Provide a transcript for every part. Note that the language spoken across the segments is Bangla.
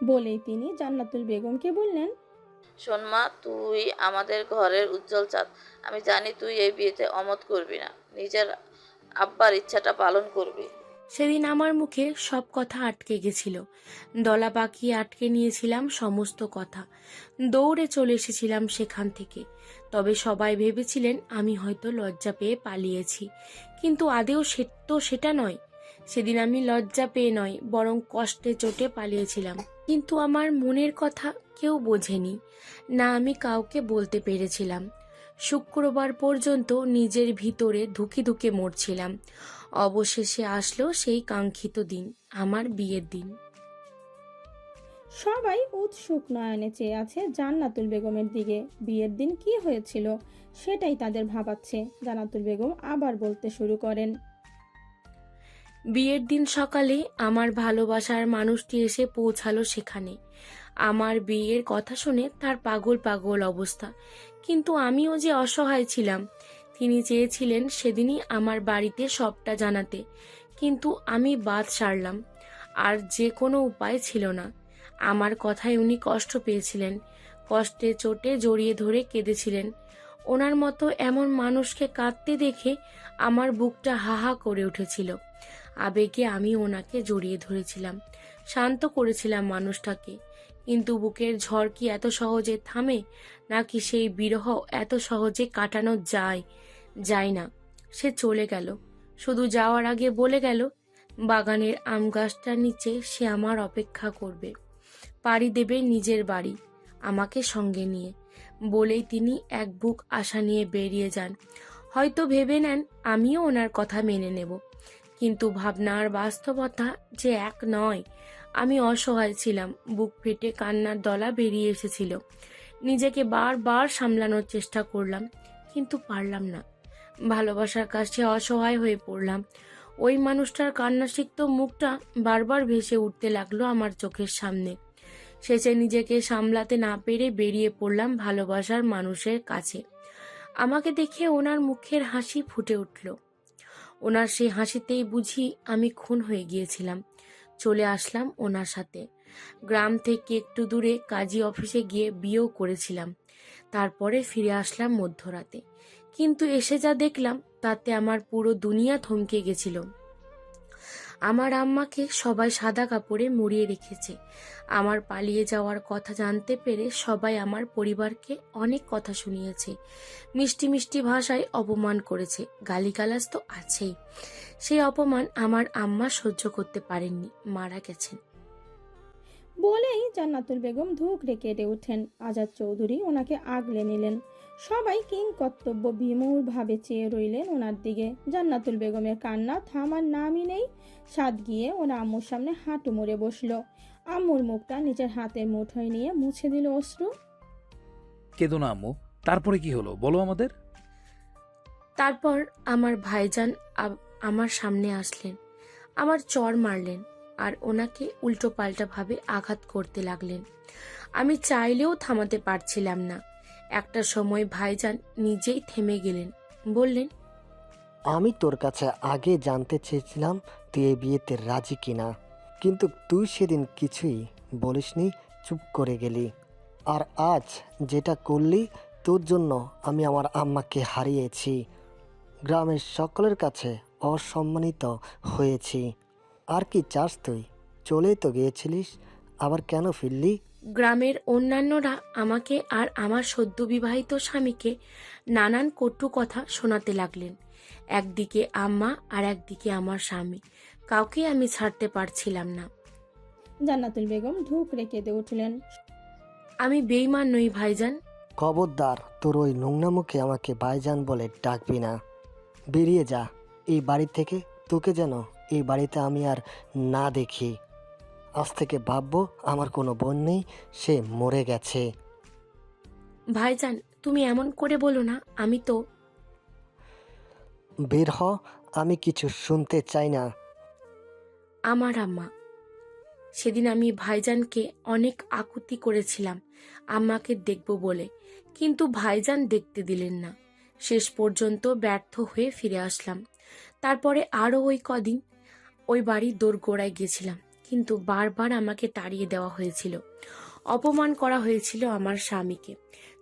বলেই তিনি জান্নাতুল বেগমকে বললেন, শোন মা, তুই আমাদের ঘরের উজ্জ্বল চাঁদ। আমি জানি তুই এই বিয়েতে অমত করবি না, নিজের আব্বার ইচ্ছাটা পালন করবি। সেদিন আমার মুখে সব কথা আটকে গেছিল। দলা পাকিয়ে আটকে নিয়েছিলাম সমস্ত কথা। দৌড়ে চলে এসেছিলাম সেখান থেকে। তবে সবাই ভেবেছিলেন আমি হয়তো লজ্জা পেয়ে পালিয়েছি, কিন্তু আদেও সেটা নয়। সেদিন আমি লজ্জা পেয়ে নয়, বরং কষ্টে চোটে পালিয়েছিলাম। কিন্তু আমার মনের কথা কেউ বোঝেনি, না আমি কাউকে বলতে পেরেছিলাম। শুক্রবার পর্যন্ত নিজের ভিতরে ধুকে ধুকে মরছিলাম। অবশেষে আসলো সেই কাঙ্ক্ষিত দিন, আমার বিয়ের দিন। সবাই উৎসুক নয়নে চেয়ে আছে জান্নাতুল বেগমের দিকে। বিয়ের দিন কি হয়েছিল সেটাই তাদের ভাবাচ্ছে। জান্নাতুল বেগম আবার বলতে শুরু করেন, বিয়ের দিন সকালে আমার ভালোবাসার মানুষটি এসে পৌঁছালো সেখানে। আমার বিয়ের কথা শুনে তার পাগল পাগল অবস্থা, কিন্তু আমিও যে অসহায় ছিলাম। তিনি চেয়েছিলেন সেদিনই আমার বাড়িতে সবটা জানাতে, কিন্তু আমি বাদ সারলাম। আর যে কোনো উপায় ছিল না। আমার কথায় উনি কষ্ট পেয়েছিলেন, কষ্টে চোটে জড়িয়ে ধরে কেঁদেছিলেন। ওনার মতো এমন মানুষকে কাঁদতে দেখে আমার বুকটা হাহা করে উঠেছিল। আবেগে আমি ওনাকে জড়িয়ে ধরেছিলাম, শান্ত করেছিলাম মানুষটাকে। কিন্তু বুকের ঝড় কি এত সহজে থামে, নাকি সেই বিরহ এত সহজে কাটানো যায়? যায় না। সে চলে গেল, শুধু যাওয়ার আগে বলে গেল বাগানের আম গাছটার নিচে সে আমার অপেক্ষা করবে, পাড়ি দেবে নিজের বাড়ি আমাকে সঙ্গে নিয়ে। বলেই তিনি এক বুক আশা নিয়ে বেরিয়ে যান। হয়তো ভেবে নেন আমিও ওনার কথা মেনে নেব, কিন্তু ভাবনার বাস্তবতা যে এক নয়। আমি অসহায় ছিলাম, বুক ফেটে কান্নার দলা বেরিয়ে এসেছিল। নিজেকে বারবার সামলানোর চেষ্টা করলাম, কিন্তু পারলাম না। ভালোবাসার কাছে অসহায় হয়ে পড়লাম। ওই মানুষটার কান্নাসিক্ত মুখটা বারবার ভেসে উঠতে লাগলো আমার চোখের সামনে। শেষে নিজেকে সামলাতে না পেরে বেরিয়ে পড়লাম ভালোবাসার মানুষের কাছে। আমাকে দেখে ওনার মুখের হাসি ফুটে উঠল। ওনার সেই হাসিতেই বুঝি আমি খুন হয়ে গিয়েছিলাম। চলে আসলাম ওনার সাথে। গ্রাম থেকে একটু দূরে কাজী অফিসে গিয়ে বিয়েও করেছিলাম। তারপরে ফিরে আসলাম মধ্যরাতে। কিন্তু এসে যা দেখলাম তাতে আমার পুরো দুনিয়া থমকে গেছিল। আমার আম্মাকে সবাই সাদা কাপড়ে মুড়িয়ে রেখেছে। আমার পালিয়ে যাওয়ার কথা জানতে পেরে সবাই আমার পরিবারকে অনেক কথা শুনিয়েছে। মিষ্টি মিষ্টি ভাষায় অপমান করেছে, গালিগালাজ তো আছেই। সেই অপমান আমার আম্মা সহ্য করতে পারেননি, মারা গেছেন। বলেই জান্নাতুল বেগম ধুকরে কেটে ওঠেন। আজাদ চৌধুরী ওনাকে আগলে নিলেন। সবাই কিং কর্তব্য বিমূঢ় ভাবে চেয়ে রইলেন ওনার দিকে। জান্নাতুল বেগমের কান্না থামার নামই নেই। সাদ গিয়ে ওরা আম্মুর সামনে হাঁটু মুড়ে বসলো। আম্মুর মুখটা নিজের হাতের মুঠোয় নিয়ে মুছে দিল অশ্রু। কেঁদো না আম্মু। তারপরে কি হলো বলো আমাদের। তারপর আমার ভাইজান আমার সামনে আসলেন, আমার চড় মারলেন আর ওনাকে উল্টো পাল্টা ভাবে আঘাত করতে লাগলেন। আমি চাইলেও থামাতে পারছিলাম না। একটা সময় ভাইজান নিজেই থেমে গেলেন, বললেন, আমি তোর কাছে আগে জানতে চেয়েছিলাম তুই এই বিয়েতে রাজি কিনা, কিন্তু তুই সেদিন কিছুই বলিসনি, চুপ করে গেলি। আর আজ যেটা করলি, তোর জন্য আমি আমার আম্মাকে হারিয়েছি, গ্রামের সকলের কাছে অসম্মানিত হয়েছি। আর কি চাস তুই? চলেই তো গিয়েছিলিস, আবার কেন ফিরলি? গ্রামের অন্যান্যরা আমাকে আর আমার সদ্যবিবাহিত স্বামীকে নানান কটু কথা শোনাতে লাগলেন। একদিকে আম্মা আর একদিকে আমার স্বামী, কাউকে আমি ছাড়তে পারছিলাম না। জান্নাতুল বেগম ধুকরে কেঁদে উঠলেন। আমি বেইমান নই ভাইজান। খবরদার, তোর ওই নোংরা মুখে আমাকে ভাইজান বলে ডাকবি না। বেরিয়ে যা এই বাড়ি থেকে, তোকে যেন এই বাড়িতে আমি আর না দেখি। আজ থেকে ভাববো আমার কোনো বোন নেই, সে মরে গেছে। ভাইজান তুমি এমন করে বলো না, আমি তো। বের হ, আমি কিছু শুনতে চাই না। আমার আম্মা। সেদিন আমি ভাইজানকে অনেক আকুতি করেছিলাম আম্মাকে দেখব বলে, কিন্তু ভাইজান দেখতে দিলেন না। শেষ পর্যন্ত ব্যর্থ হয়ে ফিরে আসলাম। তারপরে আরও ওই কদিন ওই বাড়ির দোরগোড়ায় গেছিলাম, কিন্তু বারবার আমাকে তাড়িয়ে দেওয়া হয়েছিল, অপমান করা হয়েছিল আমার স্বামীকে।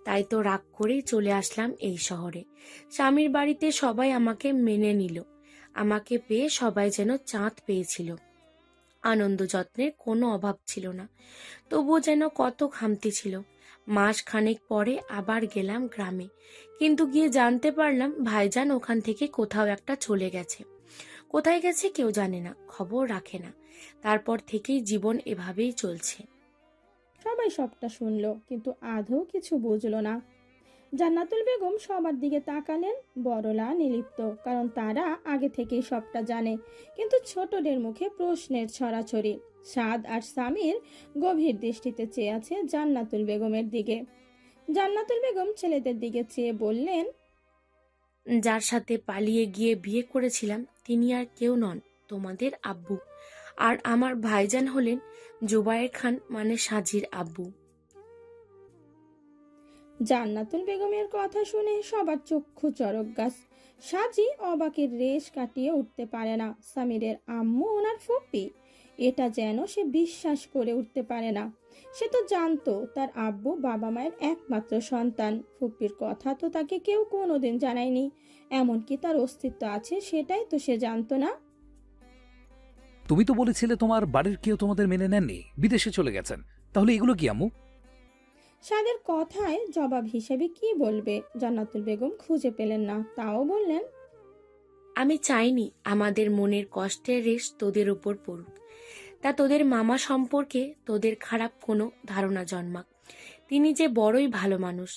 তাই তো রাগ করেই চলে আসলাম এই শহরে। স্বামীর বাড়িতে সবাই আমাকে মেনে নিল। আমাকে পেয়ে সবাই যেন চাঁদ পেয়েছিল। আনন্দ যত্নের কোনো অভাব ছিল না। তবুও যেন কত খামতি ছিল। মাস খানেক পরে আবার গেলাম গ্রামে, কিন্তু গিয়ে জানতে পারলাম ভাইজান ওখান থেকে কোথাও একটা চলে গেছে। কোথায় গেছে কেউ জানে না, খবর রাখে না। তারপর থেকেই জীবন এভাবেই চলছে। সবাই সবটা শুনলো কিন্তু আদৌ কিছু বুঝলো না। জান্নাতুল বেগম সবার দিকে তাকালেন, বড়লা নির্লিপ্ত, কারণ তারা আগে থেকেই সবটা জানে। কিন্তু ছোটদের মুখে প্রশ্নের ছড়াছড়ি। সাদ আর সামির গভীর দৃষ্টিতে চেয়ে আছে জান্নাতুল বেগমের দিকে। জান্নাতুল বেগম ছেলেদের দিকে চেয়ে বললেন, যার সাথে পালিয়ে গিয়ে বিয়ে করেছিলাম তিনি আর কেউ নন, তোমাদের আব্বু। আর আমার ভাইজান হলেন জুবায়ের খান, মানে সাজির আব্বু। জান্নাতুল বেগমের কথা শুনে সবার চক্ষু চড়ক গাছ। সাজি অবাকের রেশ কাটিয়ে উঠতে পারে না। সামিরের আম্মু ওনার ফুপি, এটা যেন সে বিশ্বাস করে উঠতে পারে না। সে তো জানতো তার আব্বু বাবা মায়ের একমাত্র সন্তান। ফুপির কথা তো তাকে কেউ কোনোদিন জানায়নি। এমনকি তার অস্তিত্ব আছে সেটাই তো সে জানতো না। তুমি তো বলেছিলে তোমার বাড়ির কেউ তোমাদের মেনে নেননি, বিদেশে চলে গেছেন। তাহলে এগুলো কি আম্মু? সাদের কথায় জবাব হিসেবে কি বলবে জান্নাতুল বেগম খুঁজে পেলেন না। তাও বললেন, আমি চাইনি আমাদের মনের কষ্টের রেশ তোদের উপর পড়ুক। তা তোদের মামা সম্পর্কে তোদের খারাপ কোনো ধারণা জন্মাক। তিনি যে বড়ই ভালো মানুষ।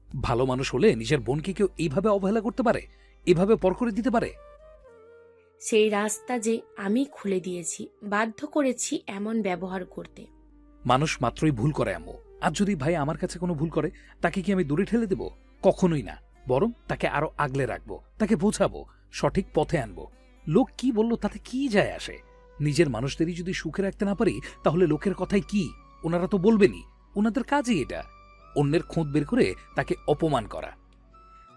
ভালো মানুষ হলে নিজের বোনকে কেউ এইভাবে অবহেলা করতে পারে, এভাবে পর করে দিতে পারে? সেই রাস্তা যে আমি খুলে দিয়েছি, বাধ্য করেছি এমন ব্যবহার করতে। মানুষ মাত্রই ভুল করে আম্মু। আর যদি ভাই আমার কাছে কোনো ভুল করে, তাকে কি আমি দূরে ঠেলে দেব? কখনোই না। বরং তাকে আরো আগলে রাখবো, তাকে বোঝাবো, সঠিক পথে আনবো। লোক কি বললো তাতে কি যায় আসে? নিজের মানুষদেরই যদি সুখে রাখতে না পারি, তাহলে লোকের কথাই কি? ওনারা তো বলবেনই, ওনাদের কাজই এটা, অন্যের খোঁজ বের করে তাকে অপমান করা।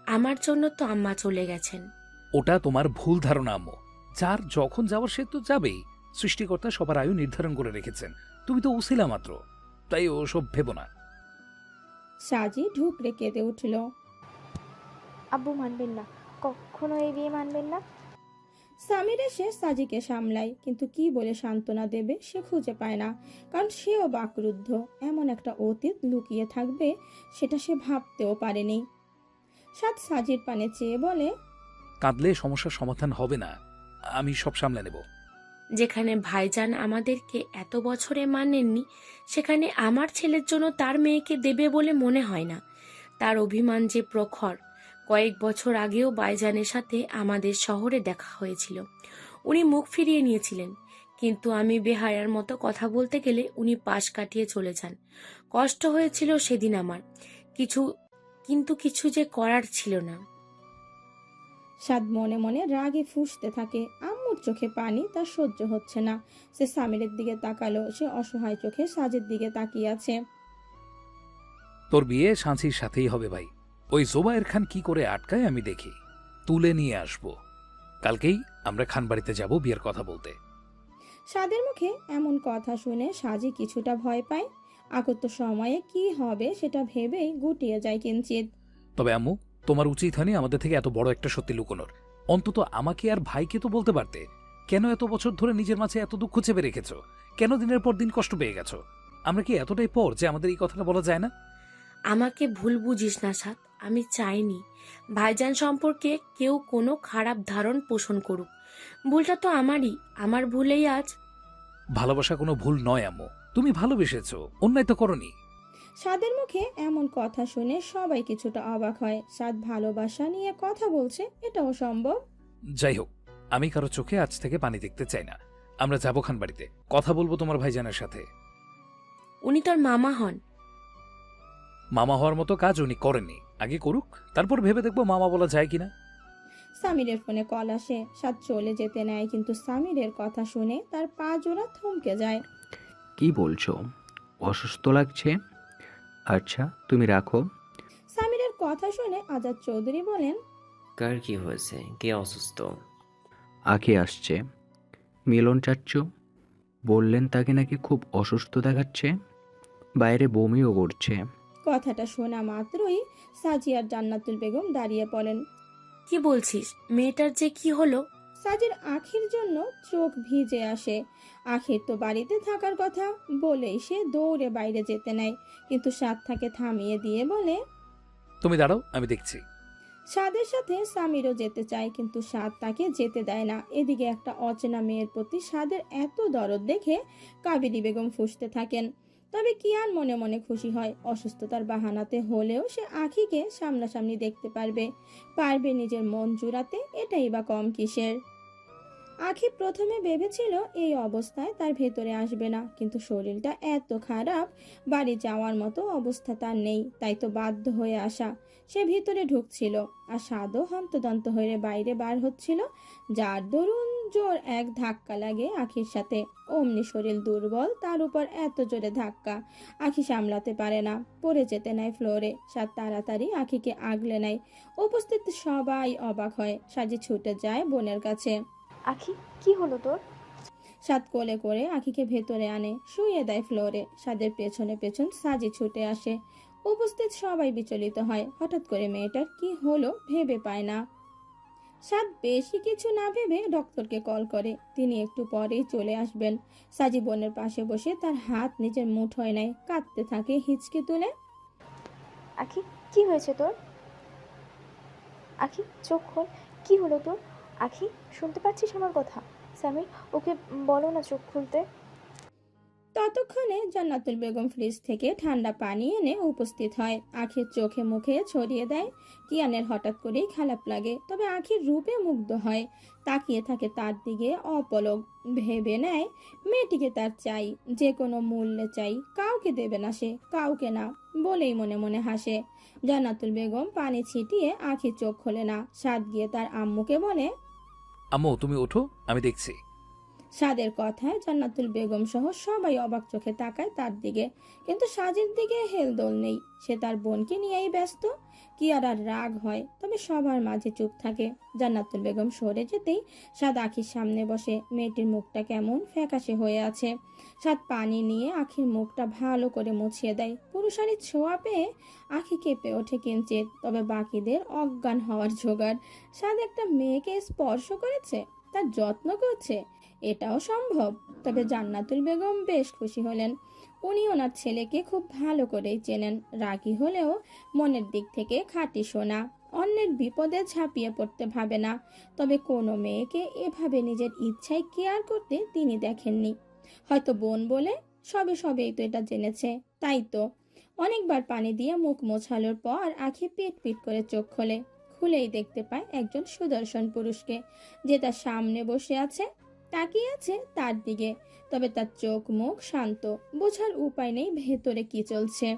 আমার জন্য তো আম্মা চলে গেছেন। ওটা তোমার ভুল ধারণা আম্মু। যার যখন যাওয়ার সে তো যাবেই। সৃষ্টিকর্তা সবার আয়ু নির্ধারণ করে রেখেছেন, তুমি তো উছিলা মাত্র। তাই ওসব ভেবো না। সাজি ঢুকরে কেঁদে উঠল। আব্বু মানবেন না, কখনো এই বিয়ে মানবেন না। সামির এসে সাজিকে সামলায়, কিন্তু কি বলে সান্ত্বনা দেবে সে খুঁজে পায় না। কারণ সেও বাকরুদ্ধ। এমন একটা অতীত লুকিয়ে থাকবে সেটা সে ভাবতেও পারেনি। সাদ সাজির পানে চেয়ে বলে, কাঁদলে সমস্যার সমাধান হবে না, আমি সব সামলে নেব। যেখানে ভাইজান আমাদেরকে এত বছরে মানেননি, সেখানে আমার ছেলের জন্য তার মেয়েকে দেবে বলে মনে হয় না। তার অভিমান যে প্রখর। কয়েক বছর আগেও ভাইজানের সাথে আমাদের শহরে দেখা হয়েছিল। উনি মুখ ফিরিয়ে নিয়েছিলেন, কিন্তু আমি বেহায়ার মতো কথা বলতে গেলে উনি পাশ কাটিয়ে চলে যান। কষ্ট হয়েছিল সেদিন আমার, কিন্তু কিছু যে করার ছিল না। সাদ মনে মনে রাগে ফুঁসতে থাকে। আম্মুর চোখে পানি তার সহ্য হচ্ছে না। সে সামিরের দিকে তাকালো। সে অসহায় চোখে সাজের দিকে তাকিয়ে আছে। তোর বিয়ে সাঁচির সাথেই হবে ভাই। ওই জোবায়ের খান কি করে আটকায় আমি দেখি, তুলে নিয়ে আসবো। কালকেই আমরা খান বাড়িতে যাব বিয়ের কথা বলতে। সাদের মুখে এমন কথা শুনে সাজি কিছুটা ভয় পায়। আগত সময়ে কি হবে সেটা ভেবেই গুটিয়ে যায় কিঞ্চিত। তবে আম্মু, তোমার উচিত হয়নি আমাদের থেকে এত বড় একটা সত্যি লুকোনোর। অন্তত আমাকে আর ভাইকে তো বলতে পারতে। কেন এত বছর ধরে নিজের মাঝে এত দুঃখ চেপে রেখেছো? কেন দিনের পর দিন কষ্ট পেয়ে গেছো? আমরা কি এতটাই পর যে আমাদের এই কথাটা বলা যায় না? আমাকে ভুল বুঝিস না সাত, আমি চাইনি ভাইজান সম্পর্কে কেউ কোনো খারাপ ধারণ পোষণ করুক। ভুলটা তো আমারই, আমার ভুলেই আজ। ভালোবাসা কোনো ভুল নয় আম্মু, তুমি ভালোবেসেছো, অন্যায় তো করনি। সাদের মুখে এমন কথা শুনে সবাই কিছুটা অবাক হয়। সাদ ভালোবাসা নিয়ে কথা বলছে, এটাও সম্ভব? যাই হোক, আমি কারো চোখে আজ থেকে পানি দেখতে চাই না। আমরা যাবো খান বাড়িতে, কথা বলবো তোমার ভাইজানের সাথে। উনি তোর মামা হন। মামা হওয়ার মতো কাজ উনি করেননি, আগে করুক, তারপর ভেবে দেখবো মামা বলা যায় কিনা। সামিরের ফোনে কল আসে। সাদ চলে যেতে নেয়, কিন্তু সামিরের কথা শুনে তার পা জোড়া থমকে যায়। কি বলছো? অসুস্থ লাগছে? আচ্ছা, তুমি রাখো। সামিরের কথা শুনে আজাদ চৌধুরী বলেন, কার কি হয়েছে? কে অসুস্থ? আঁকে আসছে। মিলন চাচ্চু? বললেন তাকে নাকি খুব অসুস্থ দেখাচ্ছে, বাইরে বমিও করছে। কথাটা শোনা মাত্রই সাজি আর জান্নাতুল বেগম দাঁড়িয়ে পড়েন। কি বলছিস? মেয়েটার যে কি হলো? সাজির আখির জন্য চোখ ভিজে আসে। আখির তো বাড়িতে থাকার কথা বলেই সে দৌড়ে বাইরে যেতে নেয়, কিন্তু সাদ তাকে থামিয়ে দিয়ে বলে। তুমি দাঁড়াও, আমি দেখছি। সাদের সাথে সামিরও যেতে চায়, কিন্তু সাদ তাকে যেতে দেয় না। এদিকে একটা অচেনা মেয়ের প্রতি সাদের এত দরদ দেখে কাবেরী বেগম ফুঁসতে থাকেন। তবে কিয়ান মনে মনে খুশি হয়, অসুস্থতার বাহানাতে হলেও সে আখিকে সামনাসামনি দেখতে পারবে নিজের মন জুড়াতে, এটাই বা কম কিসের। আখি প্রথমে ভেবেছিল এই অবস্থায় তার ভেতরে আসবে না, কিন্তু শরীরটা এত খারাপ, বাড়ি যাওয়ার মতো অবস্থা তার নেই, তাই তো বাধ্য হয়ে আসা। সে ভিতরে ঢুকছিল আর সাদও হন্তদন্ত হয়ে বাইরে বার হচ্ছিল, যার দরুন জোর এক ধাক্কা লাগে আখির সাথে। অমনি শরীর দুর্বল, তার উপর এত জোরে ধাক্কা, আখি সামলাতে পারে না, পড়ে যেতে নেয় ফ্লোরে। সাদ তাড়াতাড়ি আখিকে আগলে নেয়। উপস্থিত সবাই অবাক হয়। সাজি ছুটে যায় বোনের কাছে। আখি, কি হলো তোর? সাদ কোলে করে আখিকে ভেতরে আনে, শুইয়ে দেয় ফ্লোরে। সাদের পেছনে পেছন সাজি ছুটে আসে। উপস্থিত সবাই বিচলিত হয়, হঠাৎ করে মেয়েটার কি হলো ভেবে পায় না। সাদ বেশি কিছু না ভেবে ডক্টরকে কল করে, তিনি একটু পরেই চলে আসবেন। সাজি বোনের পাশে বসে তার হাত নিজের মুঠোয় নেয়, কাঁদতে থাকে হিচকি তুলে। আখি, কি হয়েছে তোর? আখি, চোখ খোল। কি হলো তোর? আখি, শুনতে পাচ্ছিস আমার কথা? সামির, ওকে বলো না চোখ খুলতে। ততক্ষণে জান্নাতুল বেগম ফ্রিজ থেকে ঠান্ডা পানি এনে উপস্থিত হয়, আখির চোখে মুখে ছড়িয়ে দেয়। কিয়ানের হঠাৎ করেই খারাপ লাগে, তবে আখির রূপে মুগ্ধ হয়, তাকিয়ে থাকে তার দিকে অপলক। ভেবে নেয় মেয়েটিকে তার চাই, যে কোনো মূল্যে চাই, কাউকে দেবে না সে, কাউকে না, বলেই মনে মনে হাসে। জান্নাতুল বেগম পানি ছিটিয়ে আখির চোখ খোলে না। সাদ গিয়ে তার আম্মুকে বলে। আম্মু তুমি ওঠো, আমি দেখছি। সাদের কথায় জান্নাতুল বেগম সহ সবাই অবাক চোখে তাকায় তার দিকে, কিন্তু সাজের দিকে হেলদোল নেই, সে তার বোনকে নিয়েই ব্যস্ত। কিয়ার আর রাগ হয়, তবে সবার মাঝে চুপ থাকে। জান্নাতুল বেগম সরে যেতেই সাদ আখির সামনে বসে, মেয়েটির মুখটা কেমন ফ্যাকাশে হয়ে আছে। সাদ পানি নিয়ে আখির মুখটা ভালো করে মুছিয়ে দেয়। পুরুষারী ছোঁয়া পেয়ে আখি কেঁপে ওঠে কিঞ্চিত, তবে বাকিদের অজ্ঞান হওয়ার জোগাড়। সাদ একটা মেয়েকে স্পর্শ করেছে, তার যত্ন করছে, এটাও সম্ভব। তবে জান্নাতুল বেগম বেশ খুশি হলেন, উনি ওনার ছেলেকে খুব ভালো করেই চেনেন। রাগী হলেও মনের দিক থেকে খাঁটি সোনা, অন্যের বিপদে ঝাঁপিয়ে পড়তে ভাবে না। তবে কোনো মেয়েকে এভাবে নিজের ইচ্ছায় কেয়ার করতে তিনি দেখেননি। হয়তো বোন বলে সবেই তো এটা জেনেছে, তাই তো। অনেকবার পানি দিয়ে মুখ মোছানোর পর আখি পিট পিট করে চোখ খোলে, খুলেই দেখতে পায় একজন সুদর্শন পুরুষকে, যে তার সামনে বসে আছে, তাকিয়ে আছে তার দিকে। তবে তার চোখ মুখ শান্ত, বোঝার উপায় নেই ভেতরে কি চলছে।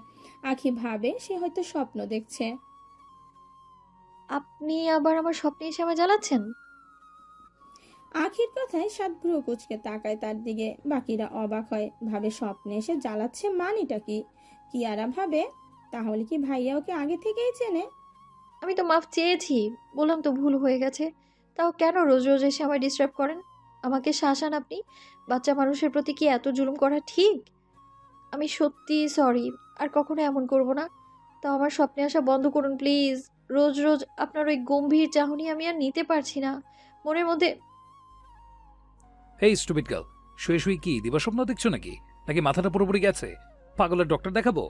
আখি ভাবে সে হয়তো স্বপ্ন দেখছে। আপনি আবার আমার স্বপ্নে এসে আমায় জ্বালাচ্ছেন? আখির কথায় সাত ভ্রু কুচকে তাকায় তার দিকে। বাকিরা অবাক হয়, ভাবে স্বপ্নে এসে জ্বালাচ্ছে মানিটা কি। কিয়ারা ভাবে তাহলে কি ভাইয়া ওকে আগে থেকেই চেনে। আমি তো মাফ চেয়েছি, বললাম তো ভুল হয়ে গেছে। তাও কেন রোজ রোজ এসে আমায় ডিস্টার্ব করেন? আমাকে শাসান আপনি? বাচ্চা মানুষের প্রতি কি এত জুলুম করা ঠিক? আমি সত্যি সরি, আর কখনো এমন করব না। তাও আমার স্বপ্নে আসা বন্ধ করুন প্লিজ। রোজ রোজ আপনার ওই গম্ভীর চাহনি আমি আর নিতে পারছি না। মনের মধ্যে হেই স্টুপিড গার্ল, শুয়ে শুয়ে কি দিবাস্বপ্ন দেখছো নাকি? নাকি মাথাটা পুরোপুরি গেছে? পাগলের ডক্টর দেখাবো?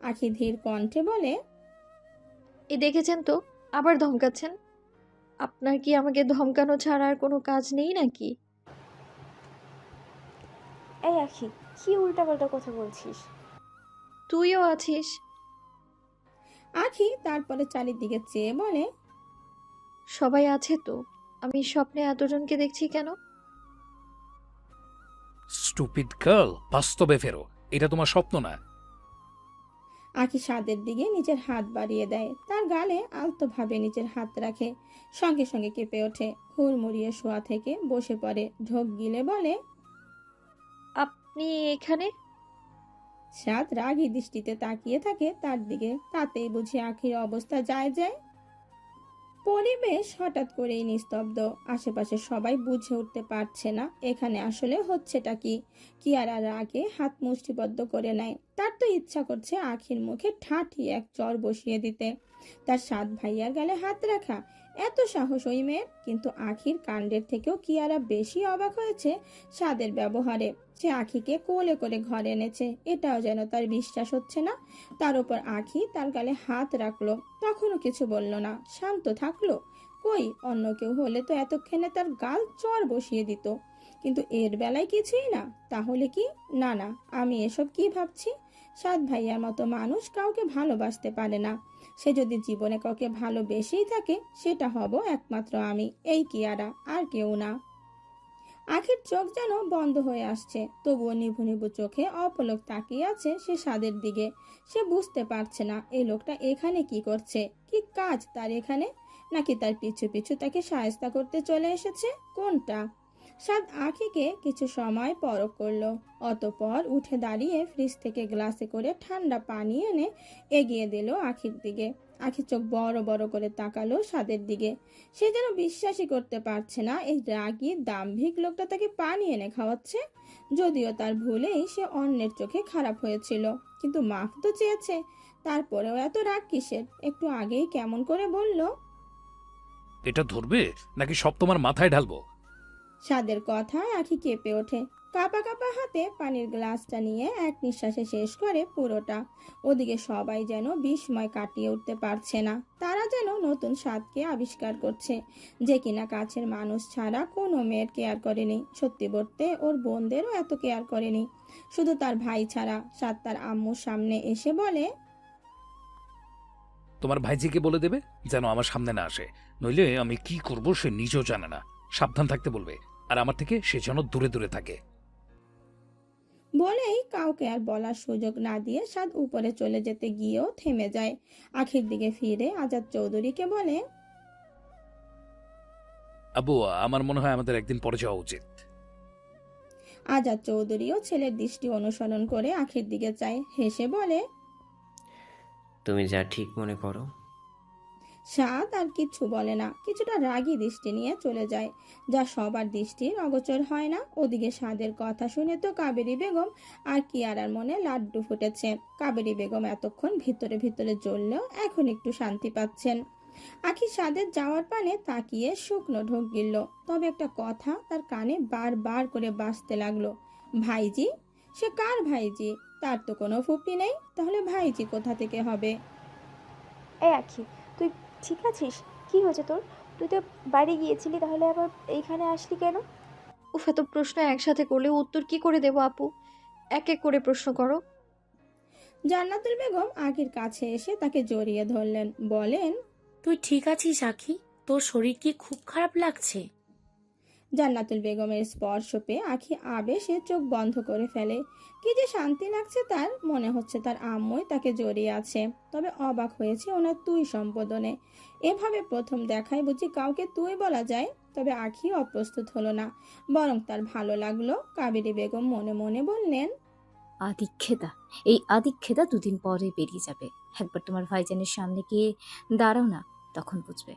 আখি ধীর কণ্ঠে বলে। এই দেখেছেন তো, আবার ধমকাচ্ছেন। আপনার কি আমাকে ধমকানো ছাড়া আর কোনো কাজ নেই নাকি? এই আখি, কি উল্টাপাল্টা কথা বলছিস? তুইও আছিস। আখি তারপরে চারিদিকে চেয়ে বলে। সবাই আছে তো, আমি স্বপ্নে এতজনকে দেখছি কেন? স্টুপিড গার্ল, বাস্তবে ফেরো, এটা তোমার স্বপ্ন না। আখি সাদের দিকে নিজের হাত বাড়িয়ে দেয়, তার গালে আলতোভাবে নিজের হাত রাখে। সঙ্গে সঙ্গে কেঁপে ওঠে, হুড়মুড়িয়ে শোয়া থেকে বসে পড়ে, ঢোক গিলে বলে। আপনি এখানে? সাদ রাগী দৃষ্টিতে তাকিয়ে থাকে তার দিকে, তাতেই বুঝি আখির অবস্থা যায় যায়। পরিবেশ হঠাৎ করেই নিস্তব্ধ। আশেপাশে সবাই বুঝে উঠতে পারছে না এখানে আসলে হচ্ছেটা কি। কিয়ারা রাগে হাত মুষ্টিবদ্ধ করে নেয়। তার তো ইচ্ছা করছে আখির মুখে ঠাঠি এক চর বসিয়ে দিতে। তার সাত ভাইয়ার গালে হাত রাখা, এত সাহস ওই মেয়ের। কিন্তু আখির কাণ্ডের থেকেও কিয়ারা বেশি অবাক হয়েছে সাদের ব্যবহারে। সে আখিকে কোলে করে ঘরে এনেছে, এটাও যেন তার বিশ্বাস হচ্ছে না। তার উপর আখি তার গালে হাত রাখলো, তখনও কিছু বলল না, শান্ত থাকলো। কই, অন্য কেউ হলে তো এতক্ষণে তার গাল চর বসিয়ে দিত, কিন্তু এর বেলায় কিছুই না। তাহলে কি? না না, আমি এসব কি ভাবছি? সাত ভাইয়ার মতো মানুষ কাউকে ভালোবাসতে পারে না। সে যদি জীবনে কাউকে ভালোবেসেই থাকে, সেটা হব একমাত্র আমি, এই কিয়ারা, আর কেউ না। আখির চোখ যেন বন্ধ হয়ে আসছে, তবুও নিভু নিভু চোখে অপলক তাকিয়ে আছে সে সাদের দিকে। সে বুঝতে পারছে না এই লোকটা এখানে কি করছে, কি কাজ তার এখানে, নাকি তার পিছু পিছু তাকে সায়স্তা করতে চলে এসেছে, কোনটা? সাদ আখিকে কিছু সময় পরখ করলো, অতঃপর উঠে দাঁড়িয়ে ফ্রিজ থেকে গ্লাসে করে ঠান্ডা পানি এনে এগিয়ে দিল আখির দিকে। আখি চোখ বড় বড় করে তাকালো সাদের দিকে। সে যেন বিশ্বাসই করতে পারছে না এই রাগী দাম্ভিক লোকটা তাকে পানি এনে খাওয়াচ্ছে। যদিও তার ভুলেই সে অন্যের চোখে খারাপ হয়েছিল, কিন্তু মাফ তো চেয়েছে। তারপরেও এত রাগ কিসের? একটু আগেই কেমন করে বলল। এটা ধরবে নাকি সব তোমার মাথায় ঢালবো? সাদের কথায় আখি কেঁপে ওঠে। কাপা কাপা হাতে পানির গ্লাসটা নিয়ে এক নিঃশ্বাসে শেষ করে পুরোটা। ওদিকে সবাই যেন বিস্ময় কাটিয়ে উঠতে পারছে না। তারা যেন নতুন স্বাদকে আবিষ্কার করছে, যে কিনা কাছের মানুষ ছাড়া কোনো মেয়ের কেয়ার করেনি। সত্যি বলতে ওর বোনদেরও এত কেয়ার করেনি, শুধু তার ভাই ছাড়া। সাদ তার আম্মুর সামনে এসে বলে, তোমার ভাইজিকে বলে দেবে যেন আমার সামনে না আসে, নইলে আমি কি করব সে নিজেও জানে না। সাবধান থাকতে বলবে, আর আমার থেকে সে যেন দূরে দূরে থাকে। বলেই কাউকে আর বলার সুযোগ না দিয়ে সাদ উপরে চলে যেতে গিয়েও থেমে যায়। আখির দিকে ফিরে আজাদ চৌধুরীকে বলে, আব্বু, আমার মনে হয় আমাদের একদিন পরে যাওয়া উচিত। আজাদ চৌধুরীও ছেলের দৃষ্টি অনুসরণ করে আখির দিকে চায়, হেসে বলে। তুমি যা ঠিক মনে করো। সাদ আর কিছু বলে না, কিছুটা রাগী দৃষ্টি নিয়ে চলে যায়, যা সবার দৃষ্টির অগোচর হয় না। ওদিকে সাদের কথা শুনে তো কাবেরী বেগম আর কিয়ারার মনে লাড্ডু ফুটেছে। কাবেরী বেগম এতক্ষণ ভিতরে ভিতরে জ্বললেও এখন একটু শান্তি পাচ্ছেন। আখি সাদের যাওয়ার পানে তাকিয়ে শুকনো ঢোক গিলল, তবে একটা কথা তার কানে বারবার করে বাজতে লাগলো। ভাইজি? সে কার ভাইজি? তার তো কোনো ফুপি নেই, তাহলে ভাইজি কোথা থেকে হবে? এই আখি, তুই ঠিক আছিস? কি হয়েছে তোর? তুই তো বাড়ি গিয়েছিলি, তাহলে আবার এইখানে আসলি কেন? উফ, এত প্রশ্ন একসাথে করলে উত্তর কি করে দেবো আপু? এক এক করে প্রশ্ন করো। জান্নাতুল বেগম আখির কাছে এসে তাকে জড়িয়ে ধরলেন, বলেন, তুই ঠিক আছিস আখি? তোর শরীর কি খুব খারাপ লাগছে? জান্নাতুল বেগমের স্পর্শ পেয়ে আখি আবেশে চোখ বন্ধ করে ফেলে। কি যে শান্তি লাগছে তার, মনে হচ্ছে তার আম্মুই তাকে জড়িয়ে আছে। তবে অবাক হয়েছে ওনার তুই সম্বোধনে। এভাবে প্রথম দেখায় বুঝি কাউকে তুই বলা যায়? তবে আখি অপ্রস্তুত হলো না, বরং তার ভালো লাগলো। কাবেরী বেগম মনে মনে বললেন, আদিক্ষেতা, এই আদিক্ষেতা দুদিন পরে বেরিয়ে যাবে। একবার তোমার ভাইজানের সামনে গিয়ে দাঁড়াও না, তখন বুঝবে।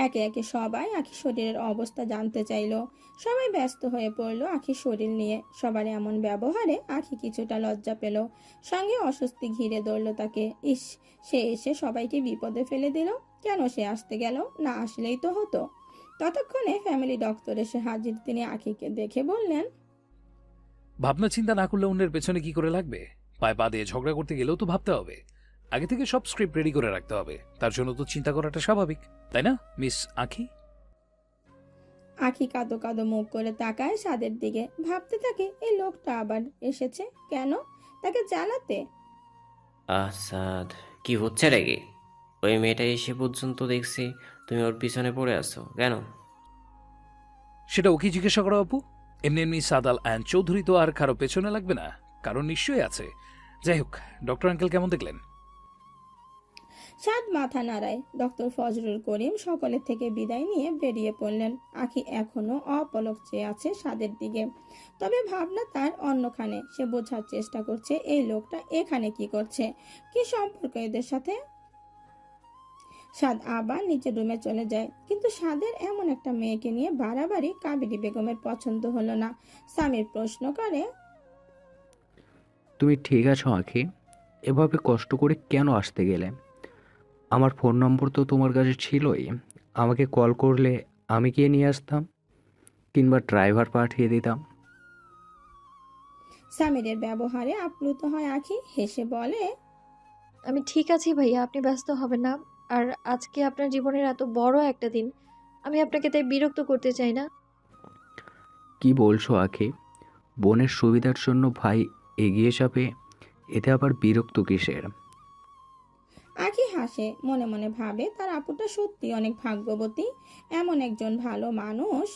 একে একে সবাই আখির শরীরের অবস্থা জানতে চাইলো। সবাই ব্যস্ত হয়ে পড়লো আখির শরীর নিয়ে। সবার এমন ব্যবহারে আখি কিছুটা লজ্জা পেল, সঙ্গে অস্বস্তি ঘিরে ধরলো তাকে। ইস, সে এসে সবাইকে বিপদে ফেলে দিল। কেন সে আসতে গেল? না আসলেই তো হতো। ততক্ষণে ফ্যামিলি ডক্টর এসে হাজির। তিনি আখিকে দেখে বললেন, ভাবনা চিন্তা না করলে অন্যের পেছনে কি করে লাগবে? পায়ে পা দিয়ে ঝগড়া করতে গেলেও তো ভাবতে হবে। আগে থেকে সব স্ক্রিপ্ট রেডি করে রাখতে হবে। তার জন্য তো চিন্তা করাটা স্বাভাবিক, তাই না মিস আখি? আখি কাঁদো কাঁদো মুখ করে তাকায় সাদের দিকে। ভাবতে থাকে এই লোকটা আবার এসেছে কেন, তাকে জ্বালাতে। আসাদ, কি হচ্ছে রেগে? ওই মেয়েটা এসে পর্যন্ত দেখছি তুমি ওর পিছনে পড়ে আছো কেন? সেটা ওকে জিজ্ঞাসা করো আপু। এমনি এমনি সাদাল অ্যান্ড চৌধুরী তো আর কারো পেছনে লাগবে না, কারণ নিশ্চয়ই আছে। যাই হোক, ডক্টর আঙ্কেল কেমন দেখলেন? সাদ মাথা নাড়ায়। ডক্টর ফজলুল করিম সকলের থেকে বিদায় নিয়ে বেরিয়ে পড়লেন। আখি এখনো অপলক চেয়ে আছে সাদের দিকে, তবে ভাবনা তার অন্যখানে। সে বোঝার চেষ্টা করছে এই লোকটা এখানে কি করছে, কি সম্পর্ক এদের সাথে। সাদ আবার নিচের রুমে চলে যায়, কিন্তু সাদের এমন একটা মেয়েকে নিয়ে বাড়াবাড়ি কাবেরী বেগমের পছন্দ হলো না। সামির প্রশ্ন করে, তুমি ঠিক আছো আঁখি? এভাবে কষ্ট করে কেন আসতে গেলে? আমার ফোন নম্বর তো তোমার কাছে ছিলই। আমাকে কল করলে আমি গিয়ে নিয়ে আসতাম, কিংবা ড্রাইভার পাঠিয়ে দিতাম। সামিরের ব্যবহারে আপ্লুত হয় আখি, হেসে বলে, আমি ঠিক আছি ভাইয়া, আপনি ব্যস্ত হবেন না। আর আজকে আপনার জীবনের এত বড় একটা দিন, আমি আপনাকে তাই বিরক্ত করতে চাই না। কি বলছো আঁখি? বোনের সুবিধার জন্য ভাই এগিয়ে যাবে, এতে আবার বিরক্ত কিসের? আখি হাসে, মনে মনে ভাবে তার আপুটা সত্যি অনেক ভাগ্যবতী। এমন একজন ভালো মানুষ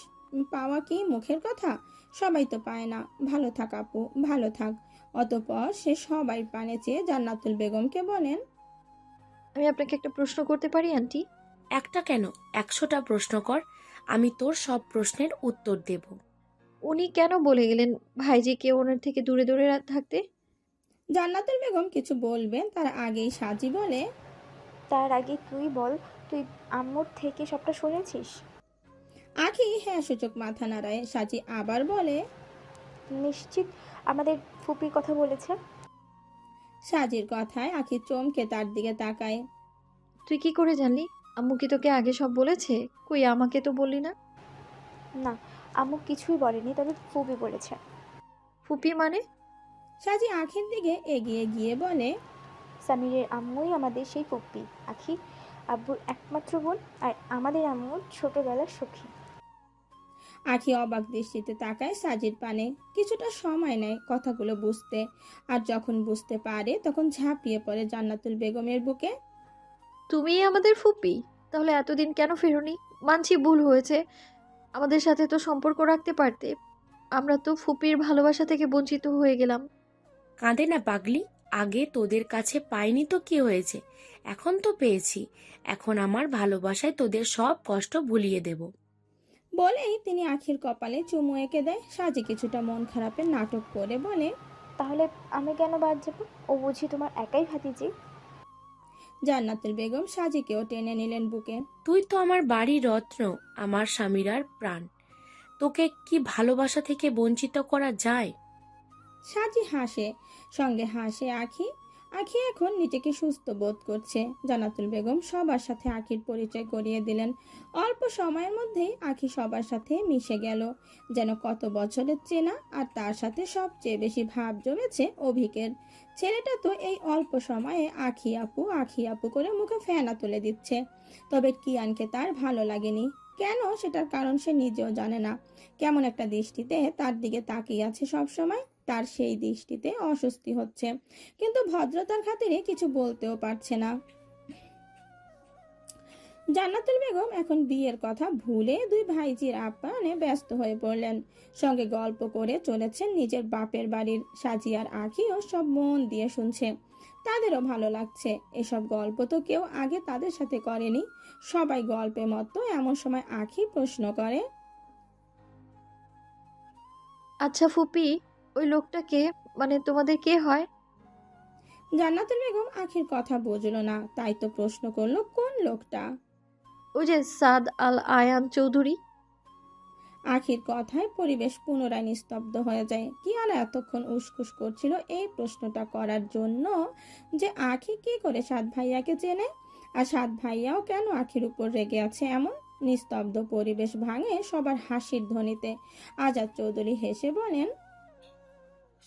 পাওয়া কি মুখের কথা? সবাই তো পায় না। ভালো থাক আপু, ভালো থাক। অতঃপর সে সবাই পানে চেয়ে জান্নাতুল বেগমকে বলেন, আমি আপনাকে একটা প্রশ্ন করতে পারি আন্টি? একটা কেন, 100টা প্রশ্ন কর, আমি তোর সব প্রশ্নের উত্তর দেব। উনি কেন বলে গেলেন ভাইজিকে ওনার থেকে দূরে দূরে থাকতে? জান্নাতুল বেগম কিছু বলবেন তার আগেই সাজি বলে, তার আগে তুই বল, তুই আম্মুর থেকে সবটা শুনেছিস? আখি হ্যাঁ সূচক মাথা নাড়ায়। সাজি আবার বলে, নিশ্চিত আমাদের ফুপির কথা বলেছে? সাজির কথায় আখি চমকে তার দিকে তাকায়। তুই কি করে জানলি? আম্মু কি তোকে আগে সব বলেছে? কই আমাকে তো বললি না। না, আম্মু কিছুই বলেনি, তবে ফুপি বলেছে। ফুপি মানে? সাজি আখির দিকে এগিয়ে গিয়ে বলে, সামিরের আম্মুই আমাদের সেই ফুপি আখি, আব্বুর একমাত্র বোন, আর আমাদের আম্মুর ছোটবেলার সখী। আখি অবাক দৃষ্টিতে তাকায় সাজির পানে, কিছুটা সময় নেয় কথাগুলো বুঝতে, আর যখন বুঝতে পারে তখন ঝাঁপিয়ে পড়ে জান্নাতুল বেগমের বুকে। তুমিই আমাদের ফুপি? তাহলে এতদিন কেন ফেরোনি? মানছি ভুল হয়েছে, আমাদের সাথে তো সম্পর্ক রাখতে পারতে। আমরা তো ফুপির ভালোবাসা থেকে বঞ্চিত হয়ে গেলাম। কাঁদে না পাগলি, আগে তোদের কাছে পাইনি তো কি হয়েছে, এখন তো পেয়েছি। এখন আমার ভালোবাসায় তোদের সব কষ্ট ভুলিয়ে দেব। বলেই তিনি আখির কপালে চুমু এঁকে দেয়। সাজি কিছুটা মন খারাপের নাটক করে বলে, তাহলে আমি কেন বাদ যাবো? ও বুঝি তোমার একাই ভাতিজি? জান্নাতুল বেগম সাজিকেও টেনে নিলেন বুকে। তুই তো আমার বাড়ির রত্ন, আমার স্বামীরার প্রাণ, তোকে কি ভালোবাসা থেকে বঞ্চিত করা যায়? সাজি হাসে, সঙ্গে হাসে আখি। আখি এখন নিজেকে সুস্থ বোধ করছে। জান্নাতুল বেগম সবার সাথে আখির পরিচয় করিয়ে দিলেন। অল্প সময়ের মধ্যেই আখি সবার সাথে মিশে গেল, যেন কত বছরের চেনা। আর তার সাথে সবচেয়ে বেশি ভাব জমেছে অভিকের। ছেলেটা তো এই অল্প সময়ে আখি আপু করে মুখে ফেনা তুলে দিচ্ছে। তবে কিয়ানকে তার ভালো লাগেনি। কেন, সেটার কারণ সে নিজেও জানে না। কেমন একটা দৃষ্টিতে তার দিকে তাকিয়ে আছে সব সময়। তার সেই দৃষ্টিতে অস্বস্তি হচ্ছে, কিন্তু ভদ্রতার খাতিরে কিছু বলতেও পারছে না। জান্নাতুল বেগম এখন বিয়ের কথা ভুলে দুই ভাইজির আপ্যায়নে ব্যস্ত হয়ে পড়লেন। সঙ্গে গল্প করে চলেছেন নিজের বাপের বাড়ির। সাজিয়ার আখিও সব মন দিয়ে শুনছে, তাদেরও ভালো লাগছে। এসব গল্প তো কেউ আগে তাদের সাথে করেনি। সবাই গল্পে মতো। এমন সময় আখি প্রশ্ন করে, আচ্ছা ফুপি, ওই লোকটা কে? মানে তোমাদের কে হয়? জান্নাতুল বেগম আখির কথা বুঝলো না, তাই তো প্রশ্ন করলো, কোন লোকটা? ওই যে সাদ আল আয়ান চৌধুরী। আখির কথায় পরিবেশ পুনরায় নিস্তব্ধ হয়ে যায়। কিয়ানা এতক্ষণ উসখুস করছিল এই প্রশ্নটা করার জন্য, যে আখি কি করে সাত ভাইয়াকে চেনে, আর সাত ভাইয়াও কেন আখির উপর রেগে আছে এমন। নিস্তব্ধ পরিবেশ ভাঙে সবার হাসির ধ্বনিতে। আজাদ চৌধুরী হেসে বলেন,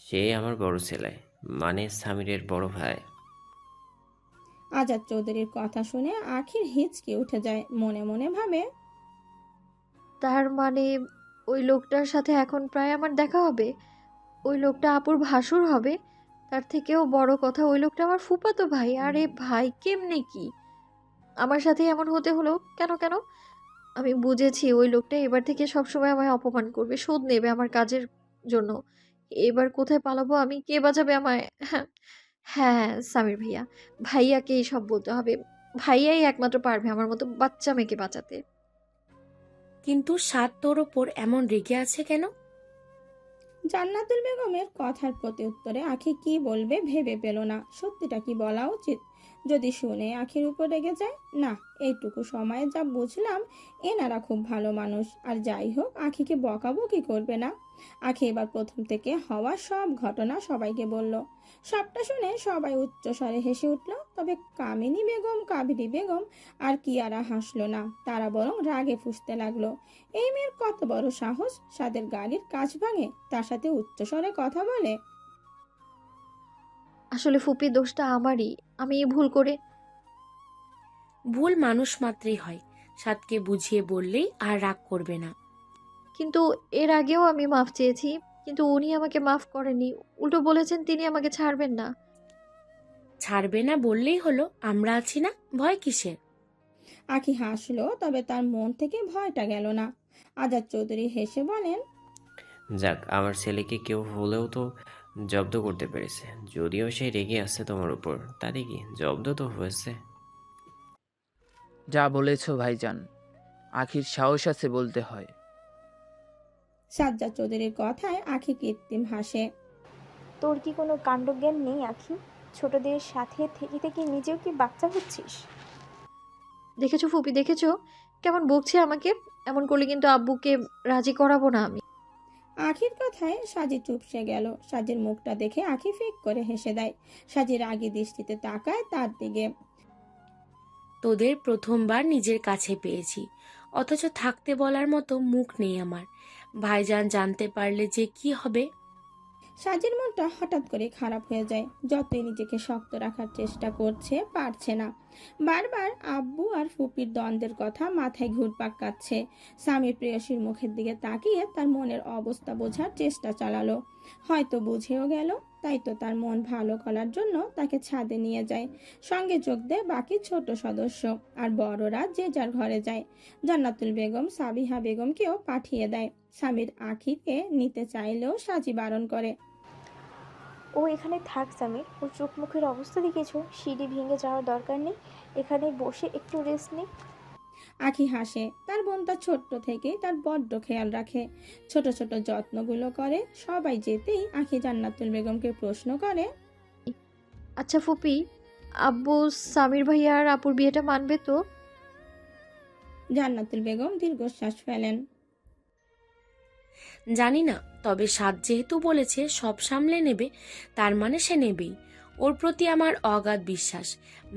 সে আমার বড় ছেলে, মানে সামিরের বড় ভাই। আজাদ চৌধুরীর কথা শুনে আখির হিচকি উঠে যায়। মনে মনে ভাবে, তার মানে ওই লোকটার সাথে এখন প্রায় আমার দেখা হবে। ওই লোকটা আপুর ভাসুর হবে। তার থেকেও বড় কথা, ওই লোকটা আমার ফুফাতো ভাই। আরে ভাই, কেমনে কি আমার সাথে এমন হতে হলো? কেন কেন? আমি বুঝেছি ওই লোকটা এবার থেকে সবসময় আমায় অপমান করবে, শোধ নেবে আমার কাজের জন্য। এবার কোথায় পালাবো আমি? কে বাঁচাবে আমায়? হ্যাঁ হ্যাঁ, সামির ভাইয়া। ভাইয়াকেই সব বলতে হবে। ভাইয়াই একমাত্র পারবে আমার মতো বাচ্চা মেয়েকে বাঁচাতে। কিন্তু সাত তোর ওপর এমন রেগে আছে কেন? জান্নাতুল বেগমের কথার প্রতি উত্তরে আখি কি বলবে ভেবে পেল না। সত্যিটা কি বলা উচিত? যদি শুনে আখির উপর রেগে যায়? না, এইটুকু সময়ে যা বুঝলাম এনারা খুব ভালো মানুষ। আর যাই হোক, আখিকে বকাবকি করবে না। আখি এবার প্রথম থেকে হওয়া সব ঘটনা সবাইকে বলল। সবটা শুনে সবাই উচ্চস্বরে হেসে উঠল। তবে কামিনী বেগম, কাবেরী বেগম আর কিয়ারা হাসলো না, তারা বরং রাগে ফুঁসতে লাগলো। এই মেয়ের কত বড় সাহস, সাদের গাড়ির কাচ ভাঙে, তার সাথে উচ্চস্বরে কথা বলে। আসলে ফুপির দোষটা আমারই, আমি ভুল করে। ভুল মানুষ মাত্রই হয়, সাদকে বুঝিয়ে বললেই আর রাগ করবে না। কিন্তু এর আগেও আমি মাফ চেয়েছি, কিন্তু উনি আমাকে মাফ করেননি, উল্টো বলেছেন তিনি আমাকে ছাড়বেন না। ছাড়বে না বললেই হলো, আমরা আছি না, ভয় কিসের? আখি হাসলো, তবে তার মন থেকে ভয়টা গেল না। আজাদ চৌধুরী হেসে বলেন, যাক, আমার ছেলেকে কেউ হলেও তো জব্দ করতে পেরেছে। যদিও সে রেগে আছে তোমার উপর, তাতে কি, জব্দ তো হয়েছে। যা বলেছো ভাইজান, আখির সাহস আছে বলতে হয়। সাজ্জাদ চৌধুরীর কথায় আখি কৃত্রিম হাসে। তোর কি কোনো কাণ্ডজ্ঞান নেই আখি? ছোটদের সাথে থেকে থেকে নিজেও কি বাচ্চা হচ্ছিস? দেখেছো ফুপি, দেখেছো কেমন বকছে আমাকে? এমন করলে কিন্তু আব্বুকে রাজি করাবো না আমি। আখির কথায় সাজি চুপসে গেল। সাজির মুখটা দেখে আখি ফিক করে হেসে দেয়। সাজি রাগী দৃষ্টিতে তাকায় তার দিকে। তোদের প্রথমবার নিজের কাছে পেয়েছি, অথচ থাকতে বলার মতো মুখ নেই আমার। ভাইজান জানতে পারলে যে কি হবে। সাজির মনটা হঠাৎ করে খারাপ হয়ে যায়। যতই নিজেকে শক্ত রাখার চেষ্টা করছে, পারছে না। বারবার আব্বু আর ফুপির দ্বন্দ্বের কথা মাথায় ঘুরপাক কাচ্ছে। স্বামীর প্রেয়সীর মুখের দিকে তাকিয়ে তার মনের অবস্থা বোঝার চেষ্টা চালালো। হয়তো বুঝেও গেল, তাই তো তার মন ভালো করার জন্য তাকে ছাদে নিয়ে যায়। সঙ্গে যোগ দেয় বাকি ছোট সদস্য, আর বড়রা যে যার ঘরে যায়। জান্নাতুল বেগম সাবিহা বেগমকেও পাঠিয়ে দেয়। স্বামীর আখিকে নিতে চাইলেও সাজি বারণ করে। ও এখানে থাক সামির, ওর চোখ মুখের অবস্থা দেখেছো? সিঁড়ি ভেঙে যাওয়ার দরকার নেই, এখানে বসে একটু রেস্ট নেই। আখি হাসে। তার বোন তার ছোট্ট থেকেই তার বড্ড খেয়াল রাখে, ছোট ছোট যত্নগুলো করে। সবাই যেতেই আখি জান্নাতুল বেগমকে প্রশ্ন করে, আচ্ছা ফুপি, আব্বু সামির ভাইয়া আর আপুর বিয়েটা মানবে তো? জান্নাতুল বেগম দীর্ঘশ্বাস ফেলেন। জানি না, তবে সাদ যেহেতু বলেছে সব সামলে নেবে, তার মানে সে নেবেই। ওর প্রতি আমার অগাধ বিশ্বাস।